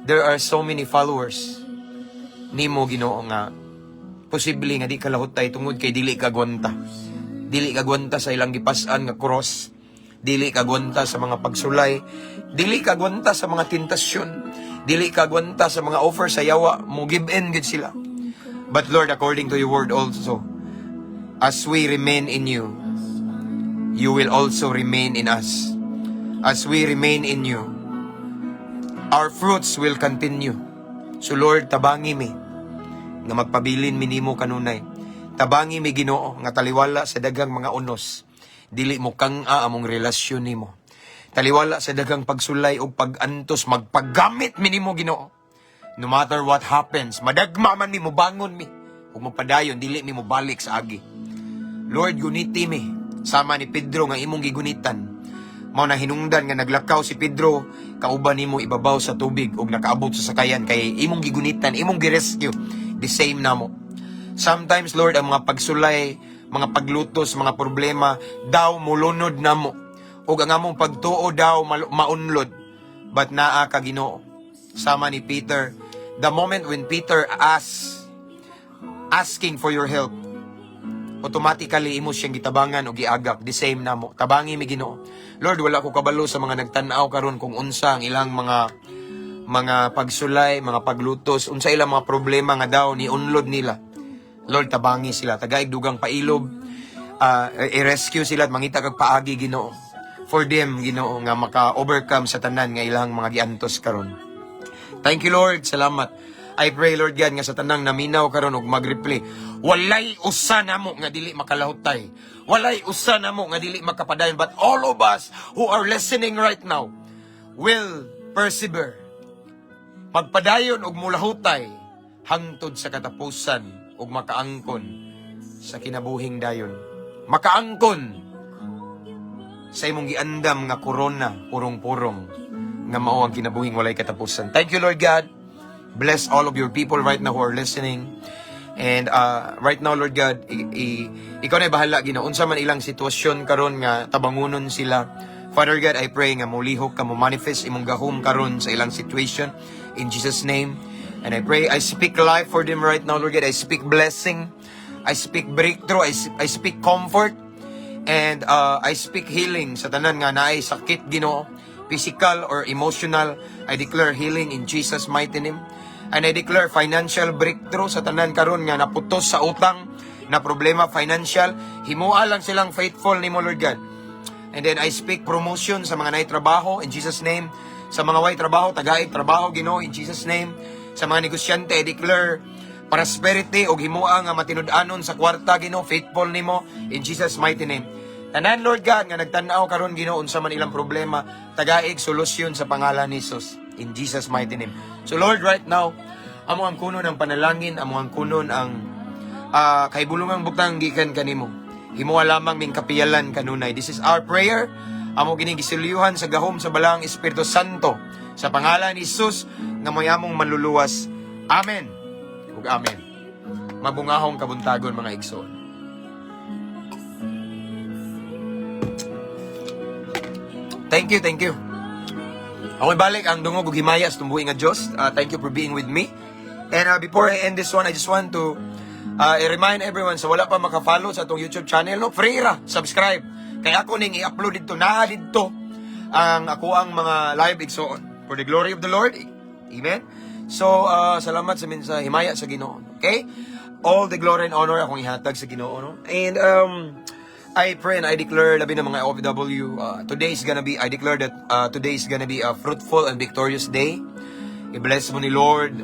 there are so many followers nimo, Ginoo, nga posible nga di ka lahutay tungod kay dili ka gwanta. Dili ka gwanta sa ilang gipas-an nga cross. Dili ka gwanta sa mga pagsulay. Dili ka gwanta sa mga tentasyon. Dili ka gwanta sa mga offer sa yawa. Mo give in gid sila. But Lord, according to your word also, as we remain in you, you will also remain in us. As we remain in you, our fruits will continue. So Lord, tabangi mi nga magpabilin mi nimo kanunay. Tabangi mi, Ginoo, nga taliwala sa dagang mga unos. Dili mo kang among relasyon nimo. Taliwala sa dagang pagsulay o pagantos, magpaggamit mi nimo, Ginoo. No matter what happens, madagma man mi, mo bangon mi. Ug mapadayon, dili mi mo balik sa agi. Lord, guniti mi. Sama ni Pedro nga imong gigunitan. Mao na hinungdan nga naglakaw si Pedro, kauban nimo ibabaw sa tubig ug nakaabot sa sakayan kay imong gigunitan, imong girescue. The same namo. Sometimes, Lord, ang mga pagsulay, mga paglutos, mga problema, daw mulunod namo. O ang among pagtuo daw maunlod. But naa ka, Ginoo. Sama ni Peter, the moment when Peter asking for your help, automatically imo siyang gitabangan o giagak. The same namo. Tabangi mi, Ginoo. Lord, wala ko kabalo sa mga nagtanaw karon kung unsa ang ilang mga pagsulay, mga paglutos, unsa ilang mga problema nga daw ni unlod nila. Lord, tabangi sila. Tagaig dugang pailob. I-rescue sila at mangita kag paagi, Ginoo. For them, Ginoo, nga maka-overcome sa tanan nga ilang mga giantos karon. Thank you, Lord. Salamat. I pray, Lord God, nga sa tanang naminaw karon og mag-replay. Walay usa namo nga dili makalahutay. Walay usa namo nga dili makapadayon. But all of us who are listening right now will persevere. Magpadayon og mulahutay hangtod sa katapusan ug makaangkon sa kinabuhing dayon. Makaangkon sa imong giandam nga korona, purong-purong, nga mao ang kinabuhing walay katapusan. Thank you, Lord God. Bless all of your people right now who are listening. And right now, Lord God, ikaw na bahala, Ginoo. Unsa man ilang sitwasyon karon nga tabangunon sila. Father God, I pray nga mulihok ka mo manifest imong gahom karon sa ilang situation. In Jesus' name. And I pray, I speak life for them right now, Lord God. I speak blessing. I speak breakthrough. I speak comfort. And I speak healing sa tanan nga naay sakit, Ginoo. Physical or emotional. I declare healing in Jesus' mighty name. And I declare financial breakthrough sa tanan karon nga naputos sa utang, na problema financial. Himua lang silang faithful nimo, Lord God. And then I speak promotion sa mga naitrabaho in Jesus' name. Sa mga way trabaho, tagaig trabaho, Ginoo, in Jesus' name. Sa mga negosyante, I declare prosperity o himua nga matinud-anon sa kwarta, Ginoo, faithful nimo in Jesus' mighty name. Tanan, Lord God, nga nagtanaw karon, Ginoo, unsa man ilang problema, tagaig solusyon sa pangalan ni Jesus in Jesus' mighty name. So Lord, right now, amo ang kunon ang panalangin, amo ang kunon ang kaibulungang butang gikan kanimo. Himuha lamang ming kapiyalan kanunay. This is our prayer. Amo ginigisiliuhan sa gahom sa balang Espiritu Santo. Sa pangalan ni Jesus nga mayamong manluluwas. Amen. Ug amen. Mabungahong kabuntagon mga igsoon. Thank you, thank you. Ako balik ang dungog ug himaya sa tumbuhi nga Dios. Thank you for being with me. And before I end this one, I just want to i-remind everyone sa wala pa maka-follow sa atong YouTube channel, no? Free ra, subscribe. Kaya ako ning i-upload dito, dito ang ako ang mga live igsoon for the glory of the Lord. Amen. So, salamat sa himaya sa Ginoo. Okay? All the glory and honor akong ihatag sa Ginoo, no? And I pray and I declare labi ng mga OFW, today is gonna be, I declare that today is gonna be a fruitful and victorious day. I-bless mo ni Lord.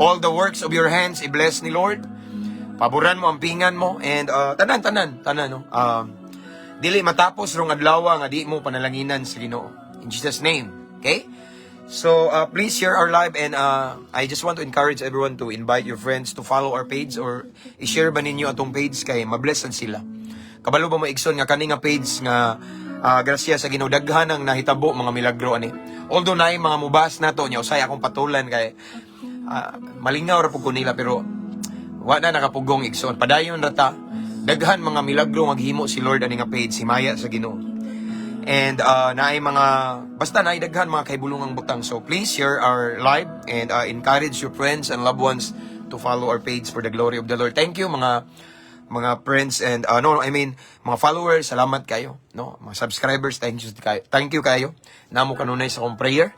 All the works of your hands, i-bless ni Lord. Paboran mo, ampingan mo, and tanan, no? Dili matapos rong adlaw nga di mo panalanginan sa Ginoo. In Jesus' name. Okay? So, please share our live, and I just want to encourage everyone to invite your friends to follow our page or i-share ba ninyo atong page kay mablessan sila. Kabalo ba mo igsoon nga kani nga page nga grasya sa Ginoo, daghan ang nahitabo mga milagro ani. Although naay mga mubas nato nya usay akong patulan kay malingaw ra pud ko nila pero wa na nakapugong igsoon. Padayon ra ta, daghan mga milagro maghimo si Lord ani nga page, himaya sa Ginoo. And naay mga basta naay daghan mga kaibulungang butang. So please share our live and encourage your friends and loved ones to follow our page for the glory of the Lord. Thank you mga friends and mga followers, salamat kayo, no? Mga subscribers, thank you kayo. Namo kanunay sa akong prayer.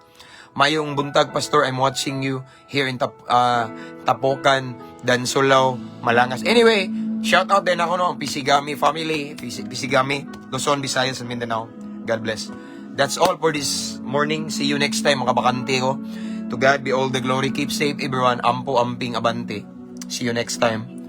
Mayong buntag, Pastor, I'm watching you here in Tapokan, Dansulao, Malangas. Anyway, shout out din ako, no, ang Pisigami family, Pisigami, Luzon, Visayas, and Mindanao. God bless. That's all for this morning. See you next time, mga bakante ko. To God be all the glory. Keep safe, everyone. Ampo, amping, abante. See you next time.